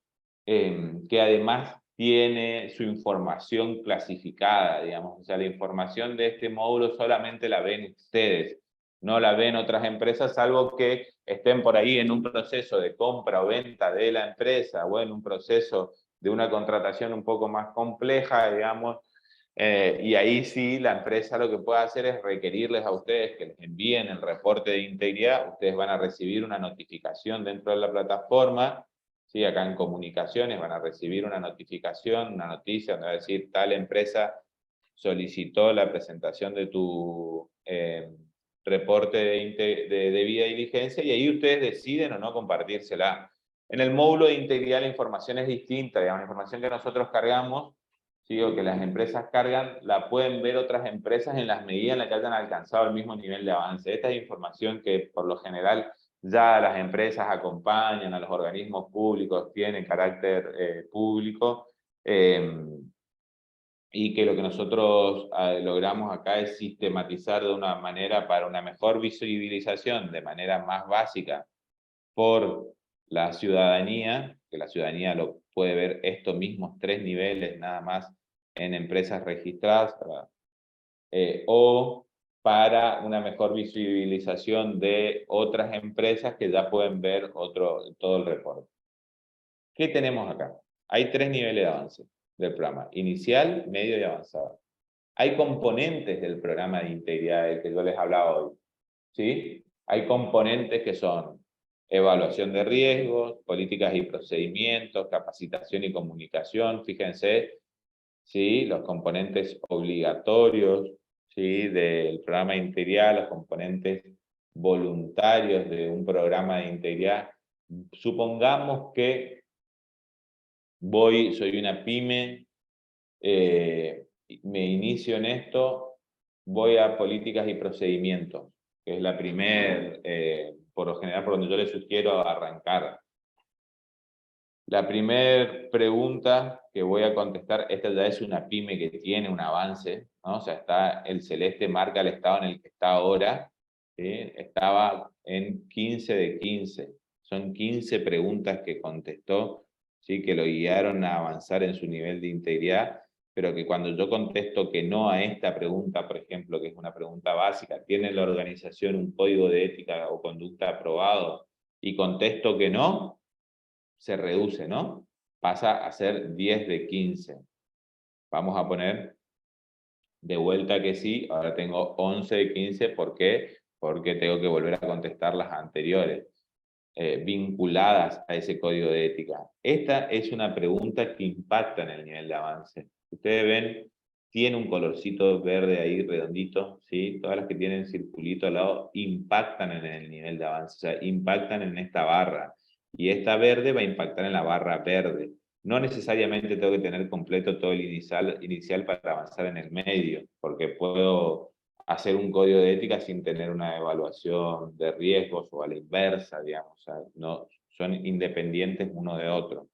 que además tiene su información clasificada, digamos. O sea, la información de este módulo solamente la ven ustedes, no la ven otras empresas, salvo que estén por ahí en un proceso de compra o venta de la empresa o en un proceso de una contratación un poco más compleja, digamos, y ahí sí la empresa lo que puede hacer es requerirles a ustedes que les envíen el reporte de integridad. Ustedes van a recibir una notificación dentro de la plataforma, ¿sí? Acá en comunicaciones van a recibir una notificación, una noticia donde va a decir tal empresa solicitó la presentación de tu reporte de debida diligencia, y ahí ustedes deciden o no compartírsela. En el módulo de integridad la información es distinta, digamos, la información que nosotros cargamos, ¿sí? O que las empresas cargan, la pueden ver otras empresas en las medidas en las que hayan alcanzado el mismo nivel de avance. Esta es información que por lo general ya las empresas acompañan a los organismos públicos, tienen carácter público, y que lo que nosotros logramos acá es sistematizar de una manera para una mejor visibilización de manera más básica por la ciudadanía, que la ciudadanía lo puede ver estos mismos 3 niveles nada más en empresas registradas, o para una mejor visibilización de otras empresas que ya pueden ver todo el reporte. ¿Qué tenemos acá? Hay 3 niveles de avance del programa: inicial, medio y avanzado. Hay componentes del programa de integridad del que yo les hablaba hoy, ¿sí? Hay componentes que son evaluación de riesgos, políticas y procedimientos, capacitación y comunicación. Fíjense, ¿sí? Los componentes obligatorios, ¿sí? Del programa de integridad, los componentes voluntarios de un programa de integridad. Supongamos que soy una pyme, me inicio en esto, voy a políticas y procedimientos, que es la por lo general, por donde yo les sugiero arrancar. La primera pregunta que voy a contestar, esta ya es una pyme que tiene un avance, ¿no? O sea, el celeste marca el estado en el que está ahora, ¿sí? Estaba en 15 de 15. Son 15 preguntas que contestó, ¿sí? Que lo guiaron a avanzar en su nivel de integridad, pero que cuando yo contesto que no a esta pregunta, por ejemplo, que es una pregunta básica, ¿tiene la organización un código de ética o conducta aprobado? Y contesto que no, se reduce, ¿no? Pasa a ser 10 de 15. Vamos a poner de vuelta que sí, ahora tengo 11 de 15, ¿por qué? Porque tengo que volver a contestar las anteriores. vinculadas a ese código de ética. Esta es una pregunta que impacta en el nivel de avance. Ustedes ven, tiene un colorcito verde ahí redondito, ¿sí? Todas las que tienen circulito al lado impactan en el nivel de avance, o sea, impactan en esta barra. Y esta verde va a impactar en la barra verde. No necesariamente tengo que tener completo todo el inicial para avanzar en el medio, porque puedo hacer un código de ética sin tener una evaluación de riesgos o a la inversa, digamos, o sea, no, son independientes uno de otro.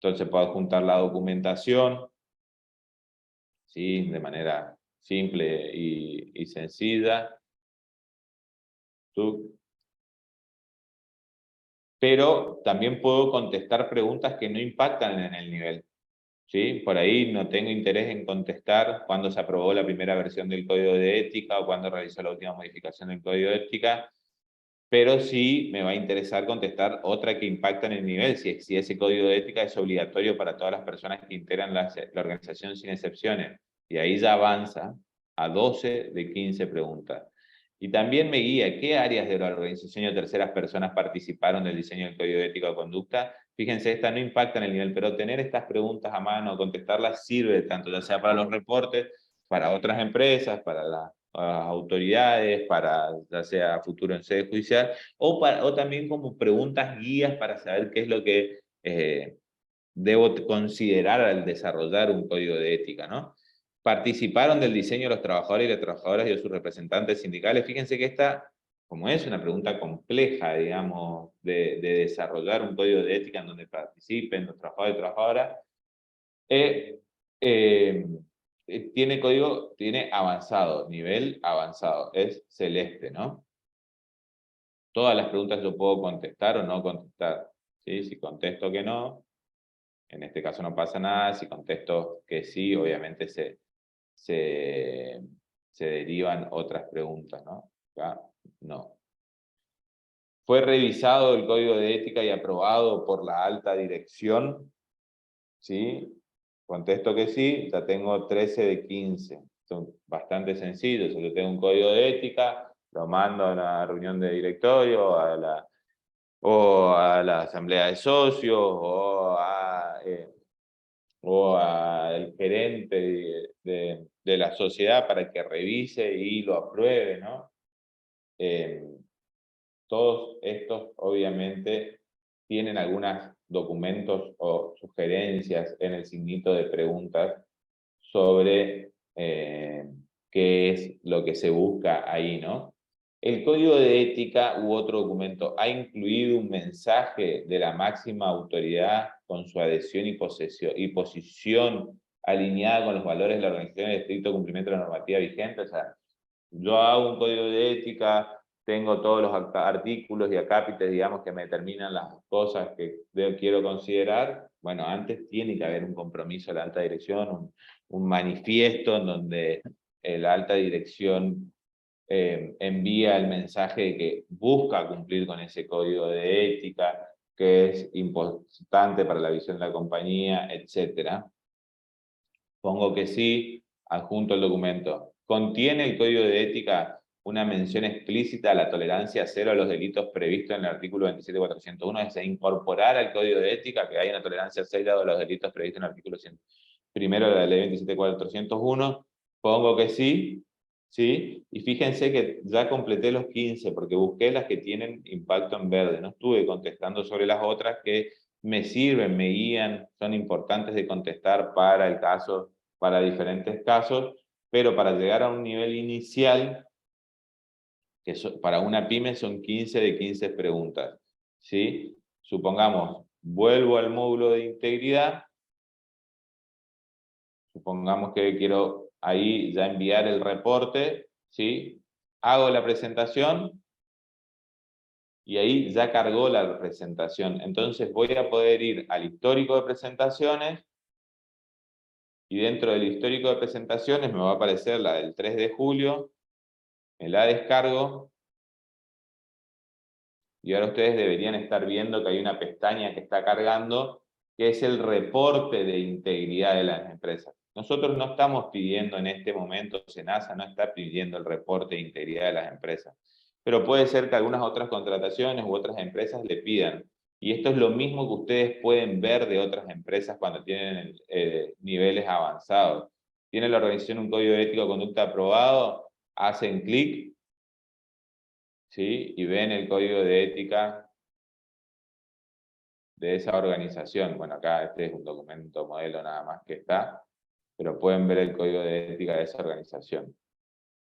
Entonces puedo juntar la documentación, ¿sí? De manera simple y sencilla. Pero también puedo contestar preguntas que no impactan en el nivel. ¿Sí? Por ahí no tengo interés en contestar cuándo se aprobó la primera versión del código de ética o cuándo realizó la última modificación del código de ética, pero sí me va a interesar contestar otra que impacta en el nivel, si ese código de ética es obligatorio para todas las personas que integran la organización sin excepciones. Y ahí ya avanza a 12 de 15 preguntas. Y también me guía qué áreas de la organización o terceras personas participaron del diseño del código de ética o conducta. Fíjense, esta no impacta en el nivel, pero tener estas preguntas a mano, contestarlas sirve tanto ya sea para los reportes, para otras empresas, para las autoridades, para ya sea futuro en sede judicial, o también como preguntas guías para saber qué es lo que debo considerar al desarrollar un código de ética, ¿no? Participaron del diseño los trabajadores y las trabajadoras y sus representantes sindicales. Fíjense que esta, como es una pregunta compleja, digamos, de desarrollar un código de ética en donde participen los trabajadores y trabajadoras, tiene avanzado, nivel avanzado, es celeste, ¿no? Todas las preguntas yo puedo contestar o no contestar, ¿sí? Si contesto que no, en este caso no pasa nada. Si contesto que sí, obviamente se derivan otras preguntas, ¿no? Acá no. Fue revisado el código de ética y aprobado por la alta dirección, ¿sí? Contesto que sí, ya tengo 13 de 15. Son bastante sencillos. Yo tengo un código de ética, lo mando a una reunión de directorio, o a la asamblea de socios, o al gerente de la sociedad para que revise y lo apruebe, ¿no? Todos estos, obviamente, tienen algunos documentos o sugerencias en el signito de preguntas sobre qué es lo que se busca ahí, ¿no? El código de ética u otro documento ha incluido un mensaje de la máxima autoridad con su adhesión y posición alineada con los valores de la organización y el estricto cumplimiento de la normativa vigente. O sea, yo hago un código de ética, tengo todos los artículos y acápites, digamos, que me determinan las cosas que quiero considerar. Bueno, antes tiene que haber un compromiso de la alta dirección, un manifiesto en donde la alta dirección envía el mensaje de que busca cumplir con ese código de ética, que es importante para la visión de la compañía, etc. Pongo que sí, adjunto el documento. ¿Contiene el código de ética una mención explícita a la tolerancia cero a los delitos previstos en el artículo 27.401? Es decir, incorporar al código de ética que hay una tolerancia cero a los delitos previstos en el artículo 100, primero de la ley 27.401. Pongo que sí, ¿sí? Y fíjense que ya completé los 15 porque busqué las que tienen impacto en verde. No estuve contestando sobre las otras que me sirven, me guían, son importantes de contestar para el caso, para diferentes casos, pero para llegar a un nivel inicial, que para una pyme son 15 de 15 preguntas, ¿sí? Supongamos, vuelvo al módulo de integridad, supongamos que quiero ahí ya enviar el reporte, ¿sí? Hago la presentación, y ahí ya cargó la presentación. Entonces voy a poder ir al histórico de presentaciones, y dentro del histórico de presentaciones me va a aparecer la del 3 de julio, me la descargo, y ahora ustedes deberían estar viendo que hay una pestaña que está cargando, que es el reporte de integridad de las empresas. Nosotros no estamos pidiendo en este momento, SENASA no está pidiendo el reporte de integridad de las empresas. pero puede ser que algunas otras contrataciones u otras empresas le pidan. Y esto es lo mismo que ustedes pueden ver de otras empresas cuando tienen niveles avanzados. ¿Tiene la organización un código de ética o conducta aprobado? Hacen clic, ¿sí? Y ven el código de ética de esa organización. Bueno, acá este es un documento modelo nada más que está, pero pueden ver el código de ética de esa organización.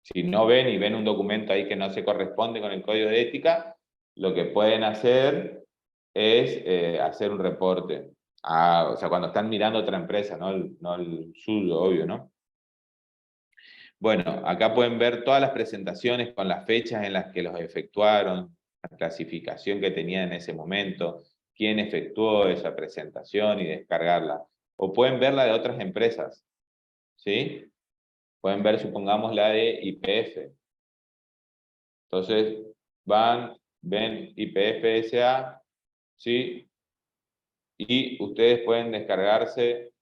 Si no ven y ven un documento ahí que no se corresponde con el código de ética, lo que pueden hacer es hacer un reporte. O sea, cuando están mirando otra empresa, no el suyo, obvio, ¿no? Bueno, acá pueden ver todas las presentaciones con las fechas en las que los efectuaron, la clasificación que tenía en ese momento, quién efectuó esa presentación y descargarla. O pueden ver la de otras empresas, ¿sí? Pueden ver, supongamos, la de YPF. Entonces, van, ven YPF S.A., ¿sí? Y ustedes pueden descargarse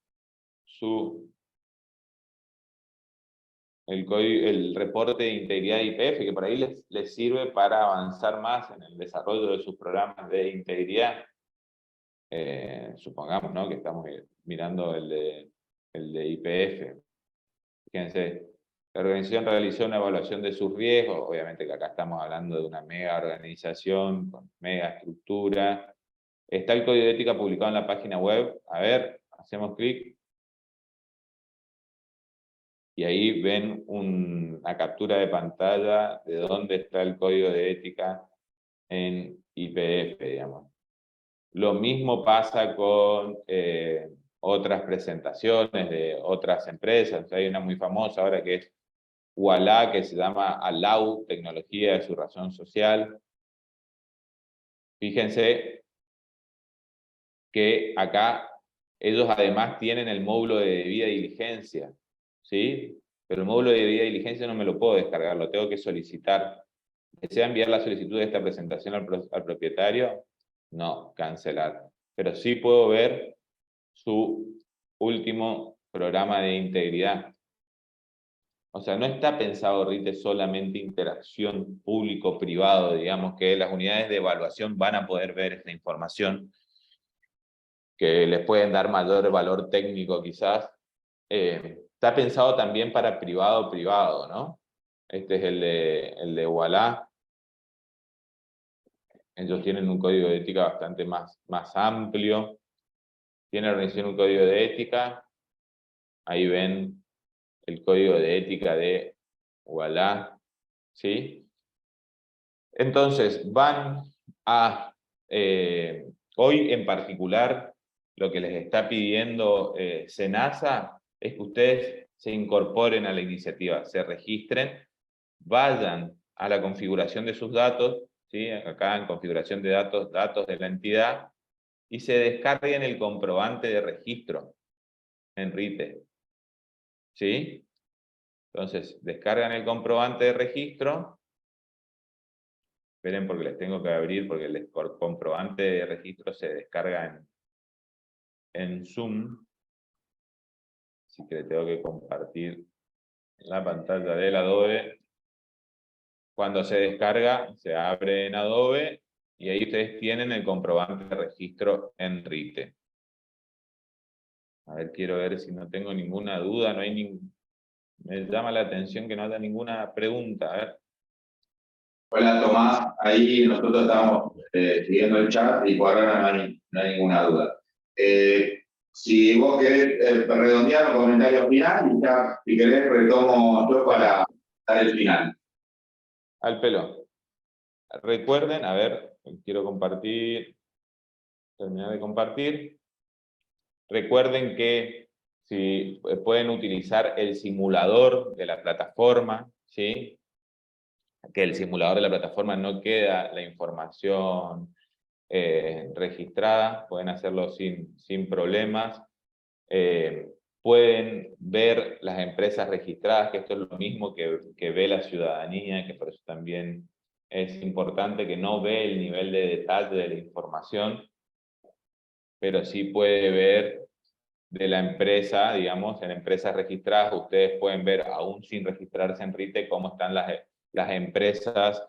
el reporte de integridad de YPF, que por ahí les sirve para avanzar más en el desarrollo de sus programas de integridad. Supongamos, ¿no?, que estamos mirando el de YPF. Fíjense, la organización realizó una evaluación de sus riesgos, obviamente que acá estamos hablando de una mega organización, con mega estructura. Está el código de ética publicado en la página web. A ver, hacemos clic. Y ahí ven una captura de pantalla de dónde está el código de ética en YPF, digamos. Lo mismo pasa con otras presentaciones de otras empresas. Hay una muy famosa ahora que es Ualá, que se llama ALAU, Tecnología de su Razón Social. Fíjense que acá ellos además tienen el módulo de debida diligencia, ¿sí? Pero el módulo de debida diligencia no me lo puedo descargar, lo tengo que solicitar. ¿Desea enviar la solicitud de esta presentación al propietario? No, cancelar. Pero sí puedo ver su último programa de integridad. O sea, no está pensado, RITE, solamente interacción público-privado, digamos que las unidades de evaluación van a poder ver esta información, que les pueden dar mayor valor técnico quizás. Está pensado también para privado-privado, ¿no? Este es el de Ualá. Ellos tienen un código de ética bastante más amplio. Tiene la organización un código de ética. Ahí ven el código de ética de Ualá, ¿sí? Entonces, van a... hoy en particular, lo que les está pidiendo SENASA es que ustedes se incorporen a la iniciativa, se registren, vayan a la configuración de sus datos, ¿sí? Acá en configuración de datos, datos de la entidad, y se descarguen el comprobante de registro en RITE, ¿sí? Entonces, descargan el comprobante de registro. Esperen porque les tengo que abrir, porque el comprobante de registro se descarga en Zoom. Así que le tengo que compartir la pantalla del Adobe. Cuando se descarga, se abre en Adobe y ahí ustedes tienen el comprobante de registro en RITE. A ver, quiero ver si no tengo ninguna duda, no hay me llama la atención que no haya ninguna pregunta. A ver. Hola Tomás, ahí nosotros estamos siguiendo el chat y por ahora no hay ninguna duda. Si vos querés redondear un comentario final, y ya, si querés retomo yo para dar el final. Al pelo. Recuerden, a ver, quiero compartir, terminar de compartir. Recuerden que si pueden utilizar el simulador de la plataforma, ¿sí? Que el simulador de la plataforma no queda la información registrada, pueden hacerlo sin problemas. Pueden ver las empresas registradas, que esto es lo mismo que ve la ciudadanía, que por eso también es importante, que no ve el nivel de detalle de la información, pero sí puede ver de la empresa, digamos, en empresas registradas, ustedes pueden ver, aún sin registrarse en RITE, cómo están las empresas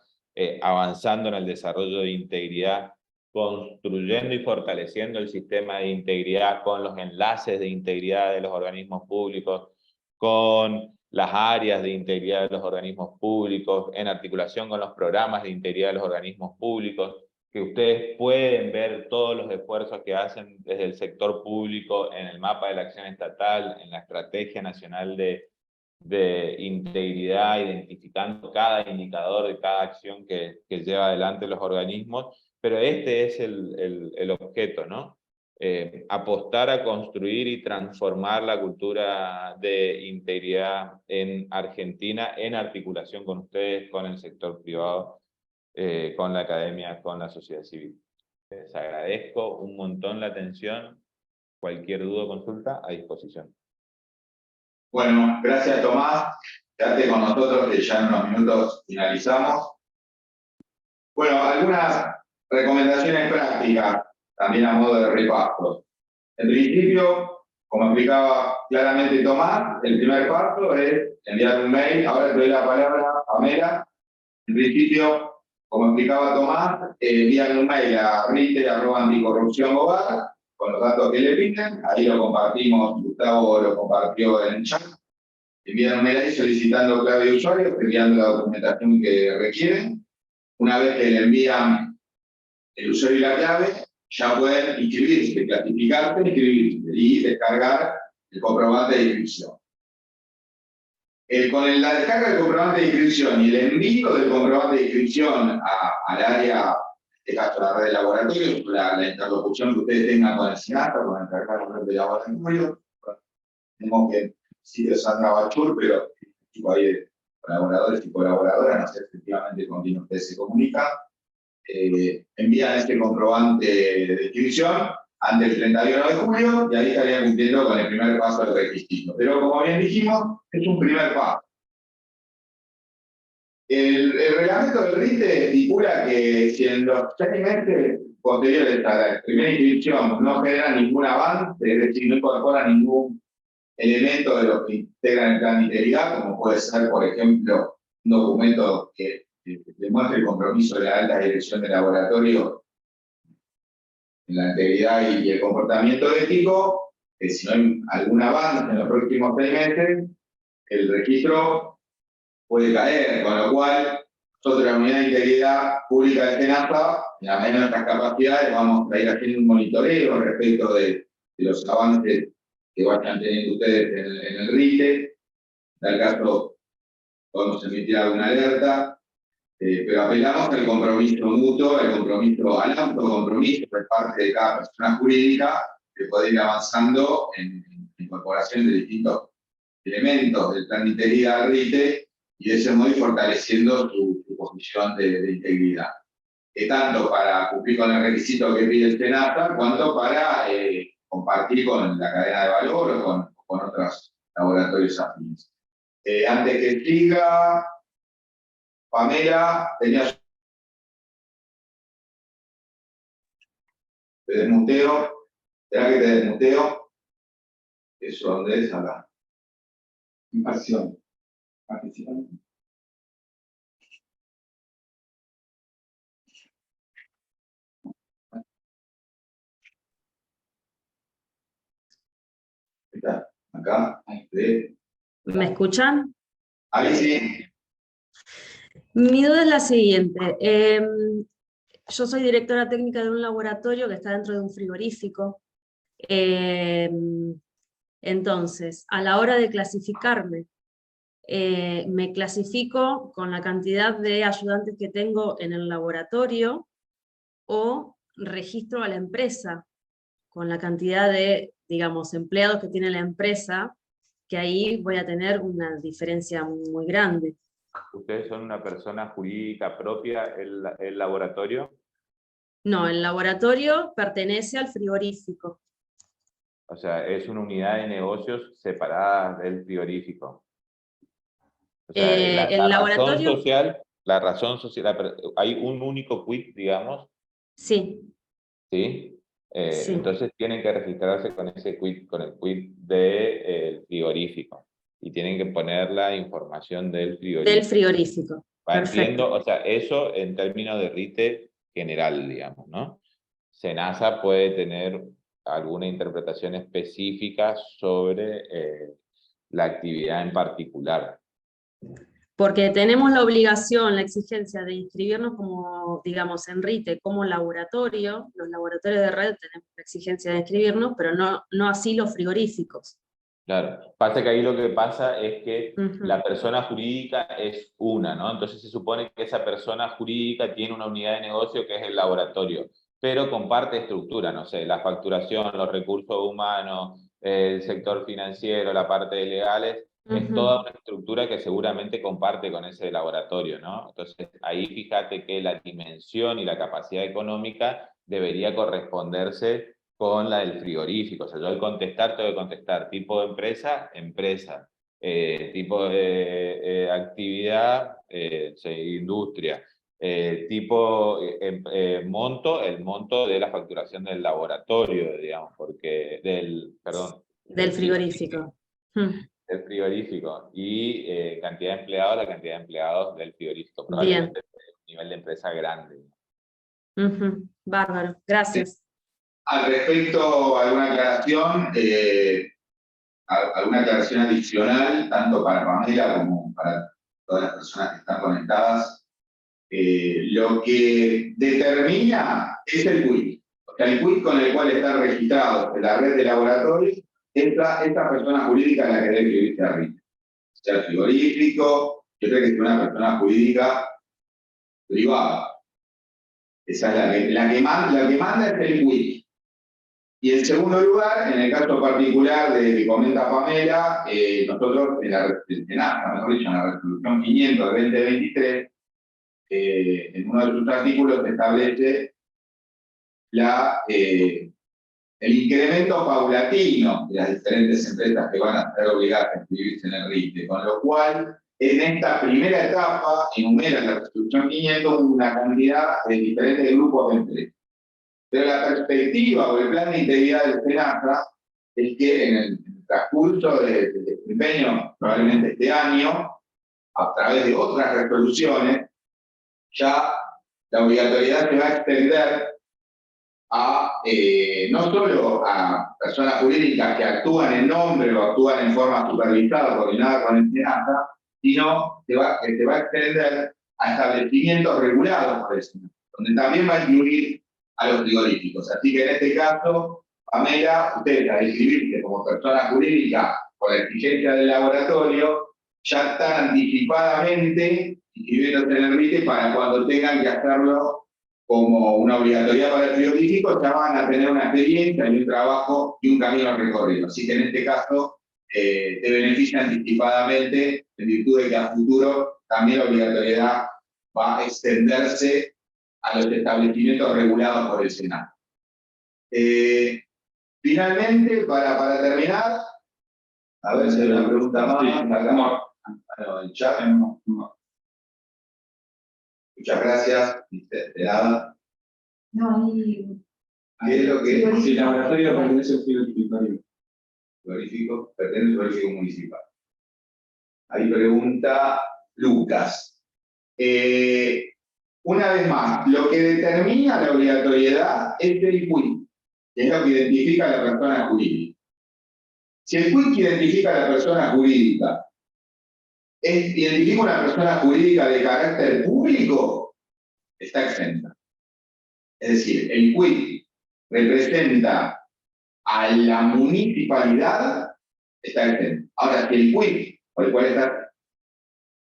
avanzando en el desarrollo de integridad, construyendo y fortaleciendo el sistema de integridad con los enlaces de integridad de los organismos públicos, con las áreas de integridad de los organismos públicos, en articulación con los programas de integridad de los organismos públicos, que ustedes pueden ver todos los esfuerzos que hacen desde el sector público en el mapa de la acción estatal, en la Estrategia Nacional de Integridad, identificando cada indicador de cada acción que lleva adelante los organismos, pero este es el objeto, ¿no? Apostar a construir y transformar la cultura de integridad en Argentina en articulación con ustedes, con el sector privado, con la academia, con la sociedad civil. Les agradezco un montón la atención. Cualquier duda o consulta, a disposición. Bueno, gracias Tomás. Quédate con nosotros que ya en unos minutos finalizamos. Bueno, algunas recomendaciones prácticas, también a modo de repaso. En principio, como explicaba claramente Tomás, el primer paso es enviar un mail. Ahora te doy la palabra a Pamela. En principio, como explicaba Tomás, envían un mail a rite@anticorrupción.gov con los datos que le piden. Ahí lo compartimos, Gustavo lo compartió en el chat. Envían un mail ahí solicitando clave de usuario, enviando la documentación que requieren. Una vez que le envían el usuario y la clave, ya pueden inscribirse, clasificarse, inscribirse y descargar el comprobante de inscripción. Con la descarga del comprobante de inscripción y el envío del comprobante de inscripción al área, en este caso la red de laboratorio, la interlocución que ustedes tengan con el SENASA, con el encargado de laboratorio, tenemos que decir Sandra Bachur, pero tipo ahí de colaboradores y colaboradoras, no sé efectivamente con quién ustedes se comunican, envían este comprobante de inscripción antes del 31 de julio y ahí estarían cumpliendo con el primer paso del requisito. Pero como bien dijimos, es un primer paso. El reglamento del RITE estipula que si en los 6 meses posteriores a la primera inscripción no genera ningún avance, es decir, no incorpora ningún elemento de los que integran el plan de integridad, como puede ser, por ejemplo, un documento que demuestre el compromiso de la alta dirección del laboratorio en la integridad y el comportamiento ético, que si no hay algún avance en los próximos 6 meses, el registro puede caer, con lo cual nosotros, la Unidad de Integridad Pública de SENASA, en la medida de nuestras capacidades, vamos a ir haciendo un monitoreo respecto de los avances que vayan teniendo ustedes en el RITE. En tal caso, podemos emitir alguna alerta, pero apelamos al compromiso mutuo, al autocompromiso por parte de cada persona jurídica de poder ir avanzando en incorporación de distintos elementos del plan de integridad al RITE y de ese modo ir fortaleciendo su posición de integridad. Tanto para cumplir con el requisito que pide el SENASA, cuanto para compartir con la cadena de valor o con otros laboratorios afines. Antes que siga, Pamela, tenías... Te desmuteo. ¿Será que te desmuteo? ¿Eso dónde es? Acá. Invasión. Participante. Está. Acá. Ahí. ¿Me escuchan? Ahí sí. Mi duda es la siguiente. Yo soy directora técnica de un laboratorio que está dentro de un frigorífico. Entonces, a la hora de clasificarme, me clasifico con la cantidad de ayudantes que tengo en el laboratorio o registro a la empresa con la cantidad de, digamos, empleados que tiene la empresa, que ahí voy a tener una diferencia muy grande. ¿Ustedes son una persona jurídica propia, el laboratorio? No, el laboratorio pertenece al frigorífico. O sea, es una unidad de negocios separada del frigorífico. O sea, el laboratorio... la razón social, hay un único quit, digamos. Sí. ¿Sí? Sí. Entonces tienen que registrarse con ese quit, con el quit del frigorífico. Y tienen que poner la información del frigorífico. Del frigorífico. Partiendo, o sea, eso en términos de RITE general, digamos, ¿no? SENASA puede tener alguna interpretación específica sobre la actividad en particular. Porque tenemos la obligación, la exigencia de inscribirnos como, digamos, en RITE como laboratorio. Los laboratorios de red tenemos la exigencia de inscribirnos, pero no así los frigoríficos. Claro, pasa que ahí lo que pasa es que Ujú. la persona jurídica es una, ¿no? Entonces se supone que esa persona jurídica tiene una unidad de negocio que es el laboratorio, pero comparte estructura, no sé, la facturación, los recursos humanos, el sector financiero, la parte de legales, es toda una estructura que seguramente comparte con ese laboratorio, ¿no? Entonces ahí fíjate que la dimensión y la capacidad económica debería corresponderse con la del frigorífico. O sea, yo al contestar tengo que contestar tipo de empresa, empresa, tipo de actividad, industria, tipo monto, el monto de la facturación del laboratorio, digamos, porque perdón, Del frigorífico. del frigorífico, y cantidad de empleados, la cantidad de empleados del frigorífico, Bien. probablemente a nivel de empresa grande. Bárbaro, gracias. Al respecto, alguna aclaración adicional, tanto para Pamela como para todas las personas que están conectadas. Lo que determina es el quit. O sea, el quit con el cual están registrados en la red de laboratorios, esta persona jurídica es la que debe inscribirse a RIT. O sea, el frigorífico, yo creo que es una persona jurídica privada. Esa es la que manda es el quit. Y en segundo lugar, en el caso particular de que comenta Pamela, nosotros en la resolución 500 de 2023, en uno de sus artículos establece el incremento paulatino de las diferentes empresas que van a estar obligadas a inscribirse en el RITE, con lo cual en esta primera etapa enumera la resolución 500 una cantidad de diferentes grupos de empresas. Pero la perspectiva o el plan de integridad del SENASA es que en el transcurso del desempeño, probablemente este año, a través de otras resoluciones, ya la obligatoriedad se va a extender a no solo a personas jurídicas que actúan en nombre o actúan en forma supervisada, coordinada con el SENASA, sino que se va a extender a establecimientos regulados por el SENASA, donde también va a incluir a los frigoríficos. Así que en este caso, Pamela, ustedes al inscribirse como persona jurídica por la exigencia del laboratorio, ya están anticipadamente inscribiéndose en el RITE para cuando tengan que hacerlo como una obligatoriedad para el frigorífico, ya van a tener una experiencia y un trabajo y un camino recorrido. Así que en este caso te beneficia anticipadamente en virtud de que a futuro también la obligatoriedad va a extenderse a los establecimientos regulados por el Senado. Finalmente, para terminar, a ver si hay una pregunta más. El chat. Muchas gracias, de nada. No, y ¿Qué es lo que Sí, Si el laboratorio pertenece al frigorífico. verifico? Pertenece al verifico municipal. Ahí pregunta Lucas. Una vez más, lo que determina la obligatoriedad es el quit, que es lo que identifica a la persona jurídica. Si el quit identifica a la persona jurídica, identifica una persona jurídica de carácter público, está exenta. Es decir, el quit representa a la municipalidad, está exento. Ahora, si el quit por el cual está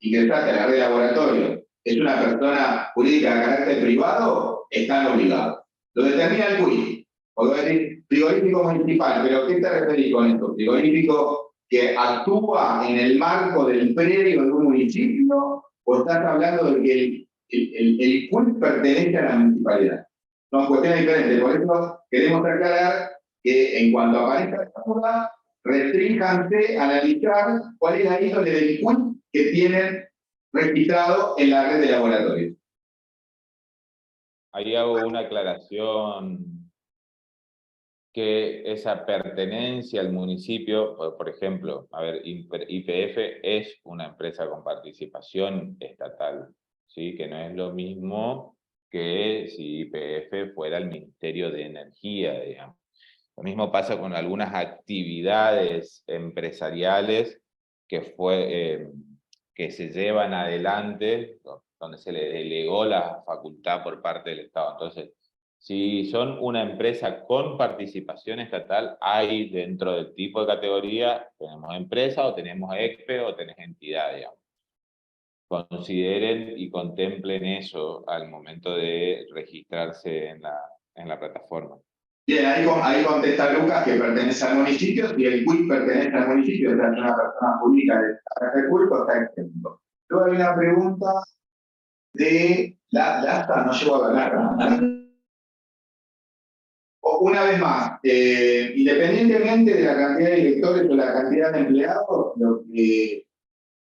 ingresaste a la red de laboratorio es una persona jurídica de carácter privado, están obligados. Lo determina el quit. Puedo decir frigorífico municipal, pero ¿qué te referís con esto? Frigorífico que actúa en el marco del predio de un municipio, o estás hablando de que el quit pertenece a la municipalidad. Son cuestiones diferentes, por eso queremos aclarar que en cuanto aparezca esta duda, restríjanse a analizar cuál es la índole del quit que tienen registrado en la red de laboratorios. Ahí hago una aclaración, que esa pertenencia al municipio, por ejemplo, a ver, YPF es una empresa con participación estatal, ¿sí? Que no es lo mismo que si YPF fuera el Ministerio de Energía, digamos. Lo mismo pasa con algunas actividades empresariales que se llevan adelante, donde se le delegó la facultad por parte del Estado. Entonces, si son una empresa con participación estatal, hay dentro del tipo de categoría, tenemos empresa o tenemos EXPE o tenés entidad, digamos. Consideren y contemplen eso al momento de registrarse en la plataforma. Bien, ahí contesta Lucas que pertenece al municipio, y el CUIC pertenece al municipio, o sea, es una persona pública de carácter público, está exento. Luego hay una pregunta de la no llego a hablar. Una vez más, independientemente de la cantidad de directores o la cantidad de empleados, lo que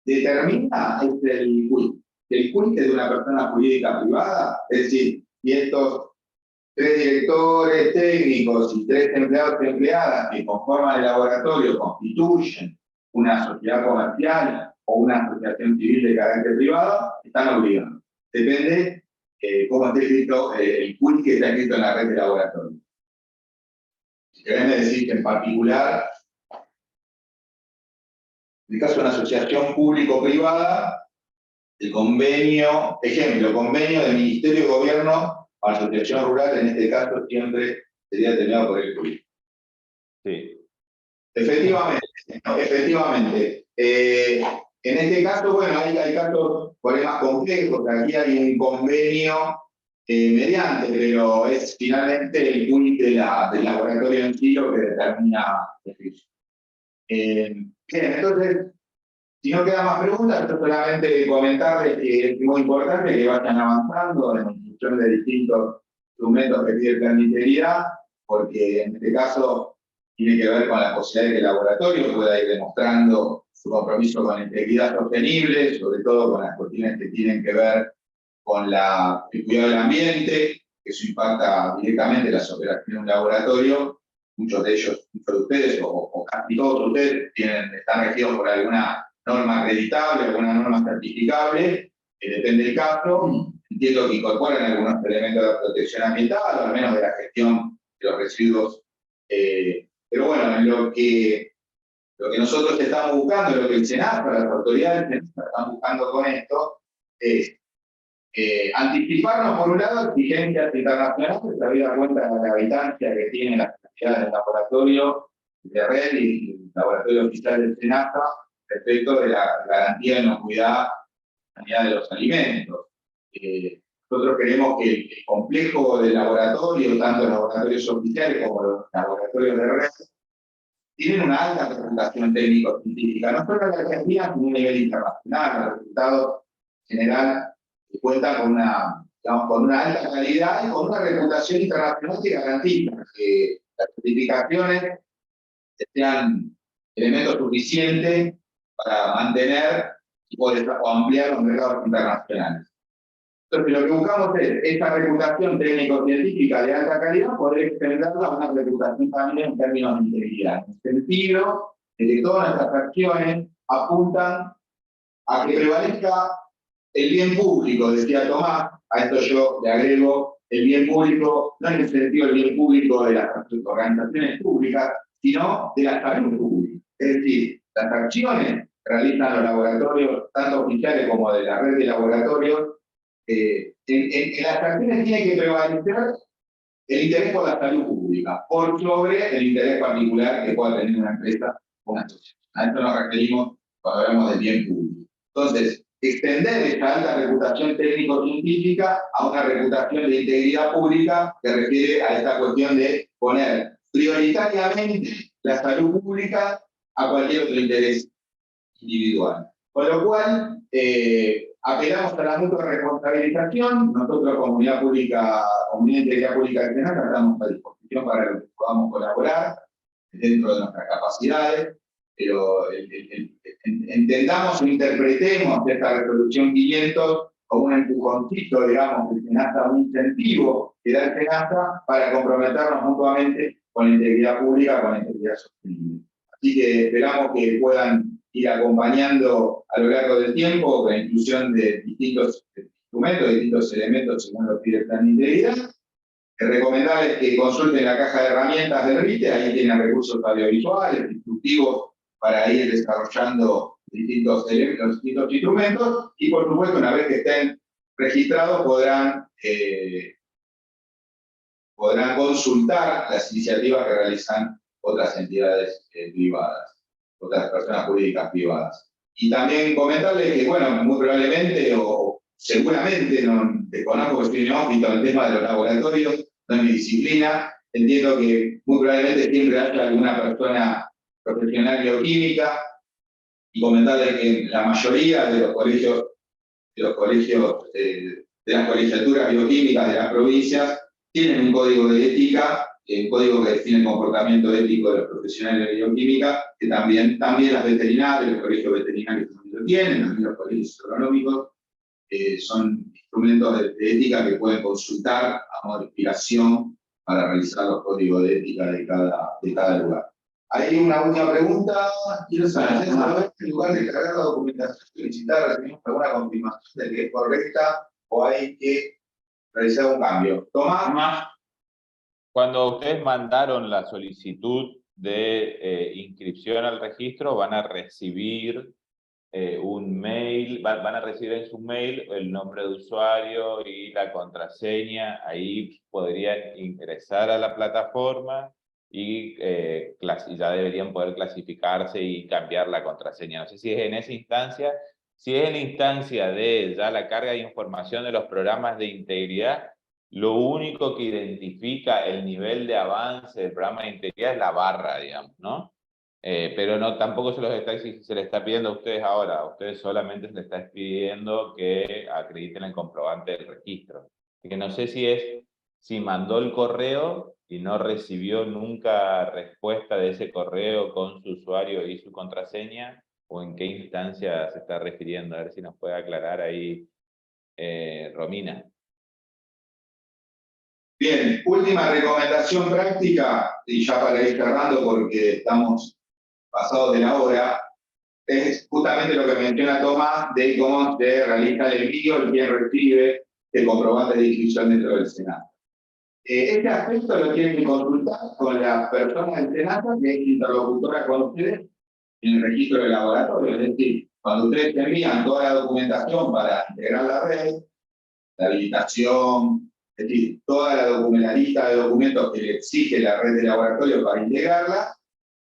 determina es el CUIC. El CUIC es de una persona jurídica privada, es decir, y estos 3 directores técnicos y 3 empleados y empleadas que conforman el laboratorio constituyen una sociedad comercial o una asociación civil de carácter privado, están obligados. Depende cómo esté escrito el CUIC que está escrito en la red de laboratorio. Si querés me decir que en particular, en el caso de una asociación público-privada, el convenio, ejemplo, convenio del Ministerio de Gobierno para la asociación rural, en este caso siempre sería determinado por el CUIC. Sí. Efectivamente, ¿no? Efectivamente. En este caso, bueno, hay casos por ahí más complejos, aquí hay un convenio mediante, pero es finalmente el CUIC del laboratorio en sí lo que determina el juicio. Bien, entonces, si no quedan más preguntas, yo solamente comentarles que es muy importante que vayan avanzando en la función de distintos instrumentos que pide el plan de integridad, porque en este caso tiene que ver con la posibilidad de que el laboratorio pueda ir demostrando su compromiso con la integridad sostenible, sobre todo con las cuestiones que tienen que ver con el cuidado del ambiente, que eso impacta directamente las operaciones de un laboratorio. Muchos de ellos, muchos de ustedes, o casi todos ustedes, están regidos por alguna norma acreditable, alguna norma certificable, depende del caso. Entiendo que incorporan algunos elementos de protección ambiental, o al menos de la gestión de los residuos. Pero bueno, lo que nosotros estamos buscando, lo que el SENASA, las autoridades están buscando con esto, es anticiparnos, por un lado, exigencias internacionales, habida cuenta de la gravitancia que tiene la actividad del laboratorio de red y el laboratorio oficial del SENASA respecto de la garantía de inocuidad de los alimentos. Nosotros creemos que el complejo de laboratorio, tanto los laboratorios oficiales como los laboratorios de red, tienen una alta reputación técnico-científica, no solo en la Argentina, sino a un nivel internacional. Los resultados en general cuentan con una alta calidad y con una reputación internacional que garantiza que las certificaciones sean elementos suficientes para mantener o ampliar los mercados internacionales. Entonces, lo que buscamos es esta reputación técnico-científica de alta calidad, poder extenderla a una reputación también en términos de integridad, en el sentido de que todas nuestras acciones apuntan a que prevalezca el bien público, decía Tomás. A esto yo le agrego el bien público, no en el sentido del bien público de las organizaciones públicas, sino de la salud pública. Es decir, las acciones que realizan los laboratorios, tanto oficiales como de la red de laboratorios, en las acciones tiene que prevalecer el interés por la salud pública, por sobre el interés particular que pueda tener una empresa o una asociación. A esto nos referimos cuando hablamos del bien público. Entonces, extender esta alta reputación técnico-científica a una reputación de integridad pública que refiere a esta cuestión de poner prioritariamente la salud pública a cualquier otro interés individual. Con lo cual, apelamos a la mutua responsabilización. Nosotros, Comunidad de Integridad Pública de SENASA, estamos a disposición para que podamos colaborar dentro de nuestras capacidades, pero entendamos o interpretemos esta resolución 500 como un empujoncito, digamos, del SENASA, un incentivo que da el SENASA para comprometernos mutuamente con la integridad pública, con la integridad sostenible. Así que esperamos que puedan ir acompañando a lo largo del tiempo con la inclusión de distintos instrumentos documentos, distintos elementos según lo pide el plan de integridad. Recomendarles que consulten la caja de herramientas del RITE, ahí tienen recursos audiovisuales, instructivos para ir desarrollando distintos instrumentos, y por supuesto, una vez que estén registrados, podrán consultar las iniciativas que realizan otras entidades privadas, otras personas jurídicas privadas. Y también comentarles que, bueno, muy probablemente o seguramente, no desconozco que estoy neófito en el tema de los laboratorios, no es mi disciplina, entiendo que muy probablemente siempre haya alguna persona profesional bioquímica, y comentarles que la mayoría de los colegios, de las colegiaturas bioquímicas de las provincias, tienen un código de ética, un código que define el comportamiento ético de los profesionales de bioquímica, que también las veterinarias, los colegios veterinarios también lo tienen, también los colegios agronómicos, son instrumentos de ética que pueden consultar a modo de inspiración para realizar los códigos de ética de cada lugar. Hay una última pregunta, quiero saber, en lugar de cargar la documentación solicitada, recibimos alguna confirmación de que es correcta o hay que realizar un cambio. Tomás. Cuando ustedes mandaron la solicitud de inscripción al registro, van a recibir un mail, van a recibir en su mail el nombre de usuario y la contraseña. Ahí podrían ingresar a la plataforma y ya deberían poder clasificarse y cambiar la contraseña. No sé si es en esa instancia. Si es en la instancia de ya la carga de información de los programas de integridad, lo único que identifica el nivel de avance del programa de integridad es la barra, digamos, ¿no? Pero no, tampoco se les está pidiendo a ustedes ahora, a ustedes solamente se les está pidiendo que acrediten el comprobante del registro. Así que no sé si mandó el correo y no recibió nunca respuesta de ese correo con su usuario y su contraseña, o en qué instancia se está refiriendo, a ver si nos puede aclarar ahí Romina. Bien, última recomendación práctica, y ya para ir cerrando porque estamos pasados de la hora, es justamente lo que menciona Tomás de cómo se realiza el envío, el quien recibe el comprobante de inscripción dentro del Senado. Este aspecto lo tienen que consultar con la persona del Senado que es interlocutora con ustedes en el registro del laboratorio. Es decir, cuando ustedes envían toda la documentación para integrar la red, la habilitación, es decir, toda la lista de documentos que le exige la red de laboratorio para integrarla,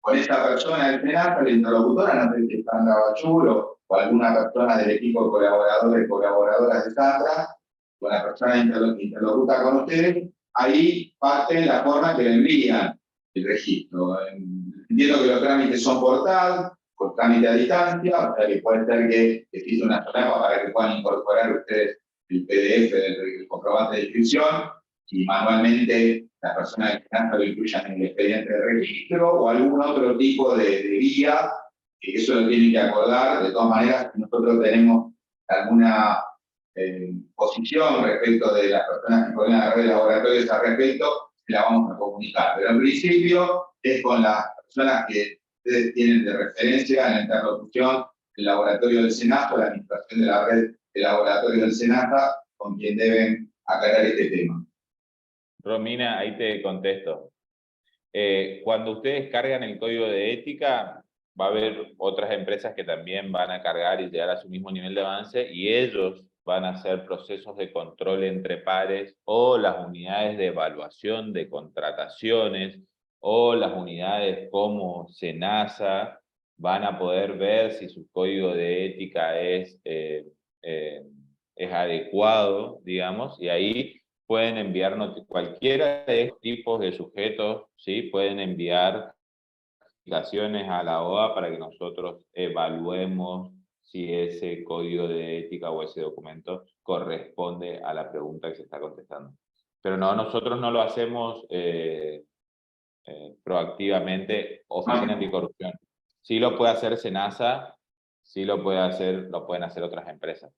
con esta persona del SENASA, la interlocutora, no sé si es Sandra Bachulo o alguna persona del equipo de colaboradores y colaboradoras de Sandra, con la persona interlocuta con ustedes, ahí parte la forma que le envían el registro. Entiendo que los trámites son por trámite a distancia, o sea que puede ser que exista una solapa para que puedan incorporar ustedes el PDF del comprobante de inscripción y manualmente las personas del SENASA lo incluyan en el expediente de registro o algún otro tipo de guía, que eso lo tienen que acordar. De todas maneras, si nosotros tenemos alguna posición respecto de las personas que coordinan la red de laboratorios al respecto, la vamos a comunicar. Pero en principio es con las personas que ustedes tienen de referencia en la interlocución del laboratorio del SENASA, la administración de la red de laboratorio del SENASA, con quien deben aclarar este tema. Romina, ahí te contesto. Cuando ustedes cargan el código de ética, va a haber otras empresas que también van a cargar y llegar a su mismo nivel de avance, y ellos van a hacer procesos de control entre pares, o las unidades de evaluación de contrataciones, o las unidades como SENASA, van a poder ver si su código de ética es adecuado, digamos, y ahí pueden enviarnos cualquiera de estos tipos de sujetos, ¿sí? Pueden enviar notificaciones a la OA para que nosotros evaluemos si ese código de ética o ese documento corresponde a la pregunta que se está contestando. Pero no, nosotros no lo hacemos proactivamente, Oficina Anticorrupción. Sí lo puede hacer SENASA, sí lo pueden hacer otras empresas.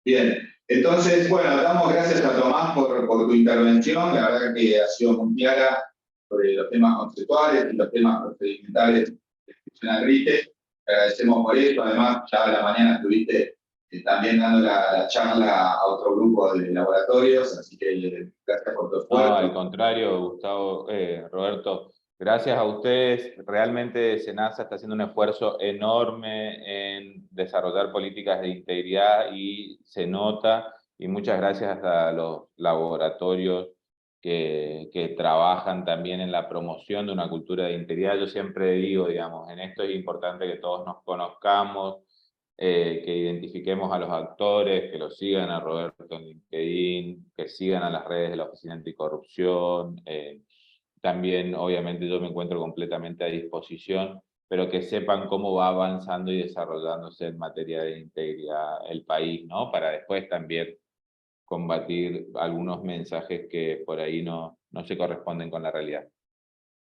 Bien, entonces, bueno, damos gracias a Tomás por tu intervención. La verdad que ha sido muy clara sobre los temas conceptuales y los temas procedimentales de inscripción al RITE. Te agradecemos por eso. Además, ya a la mañana estuviste también dando la charla a otro grupo de laboratorios, así que gracias por tu No, esfuerzo. al contrario, Gustavo, Roberto, gracias a ustedes. Realmente SENASA está haciendo un esfuerzo enorme en desarrollar políticas de integridad y se nota, y muchas gracias a los laboratorios que trabajan también en la promoción de una cultura de integridad. Yo siempre digo, digamos, en esto es importante que todos nos conozcamos, que identifiquemos a los actores, que los sigan a Roberto en LinkedIn, que sigan a las redes de la Oficina Anticorrupción. También, obviamente, yo me encuentro completamente a disposición, pero que sepan cómo va avanzando y desarrollándose en materia de integridad el país, ¿no? Para después también combatir algunos mensajes que por ahí no se corresponden con la realidad.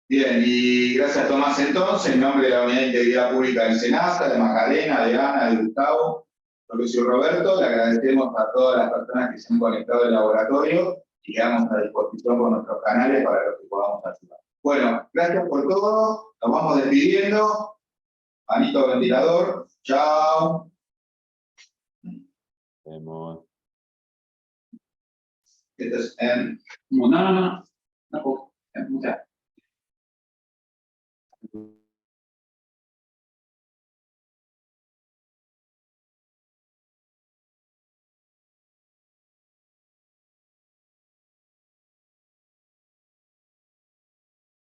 Bien, y gracias Tomás entonces, en nombre de la Unidad de Integridad Pública del SENASA, de Magdalena, de Ana, de Gustavo, de Luis y Roberto, le agradecemos a todas las personas que se han conectado al laboratorio y quedamos a disposición por nuestros canales para lo que podamos ayudar. Bueno, gracias por todo, nos vamos despidiendo. Manito ventilador, chao. Vemos. Esto es en... No. Muchas.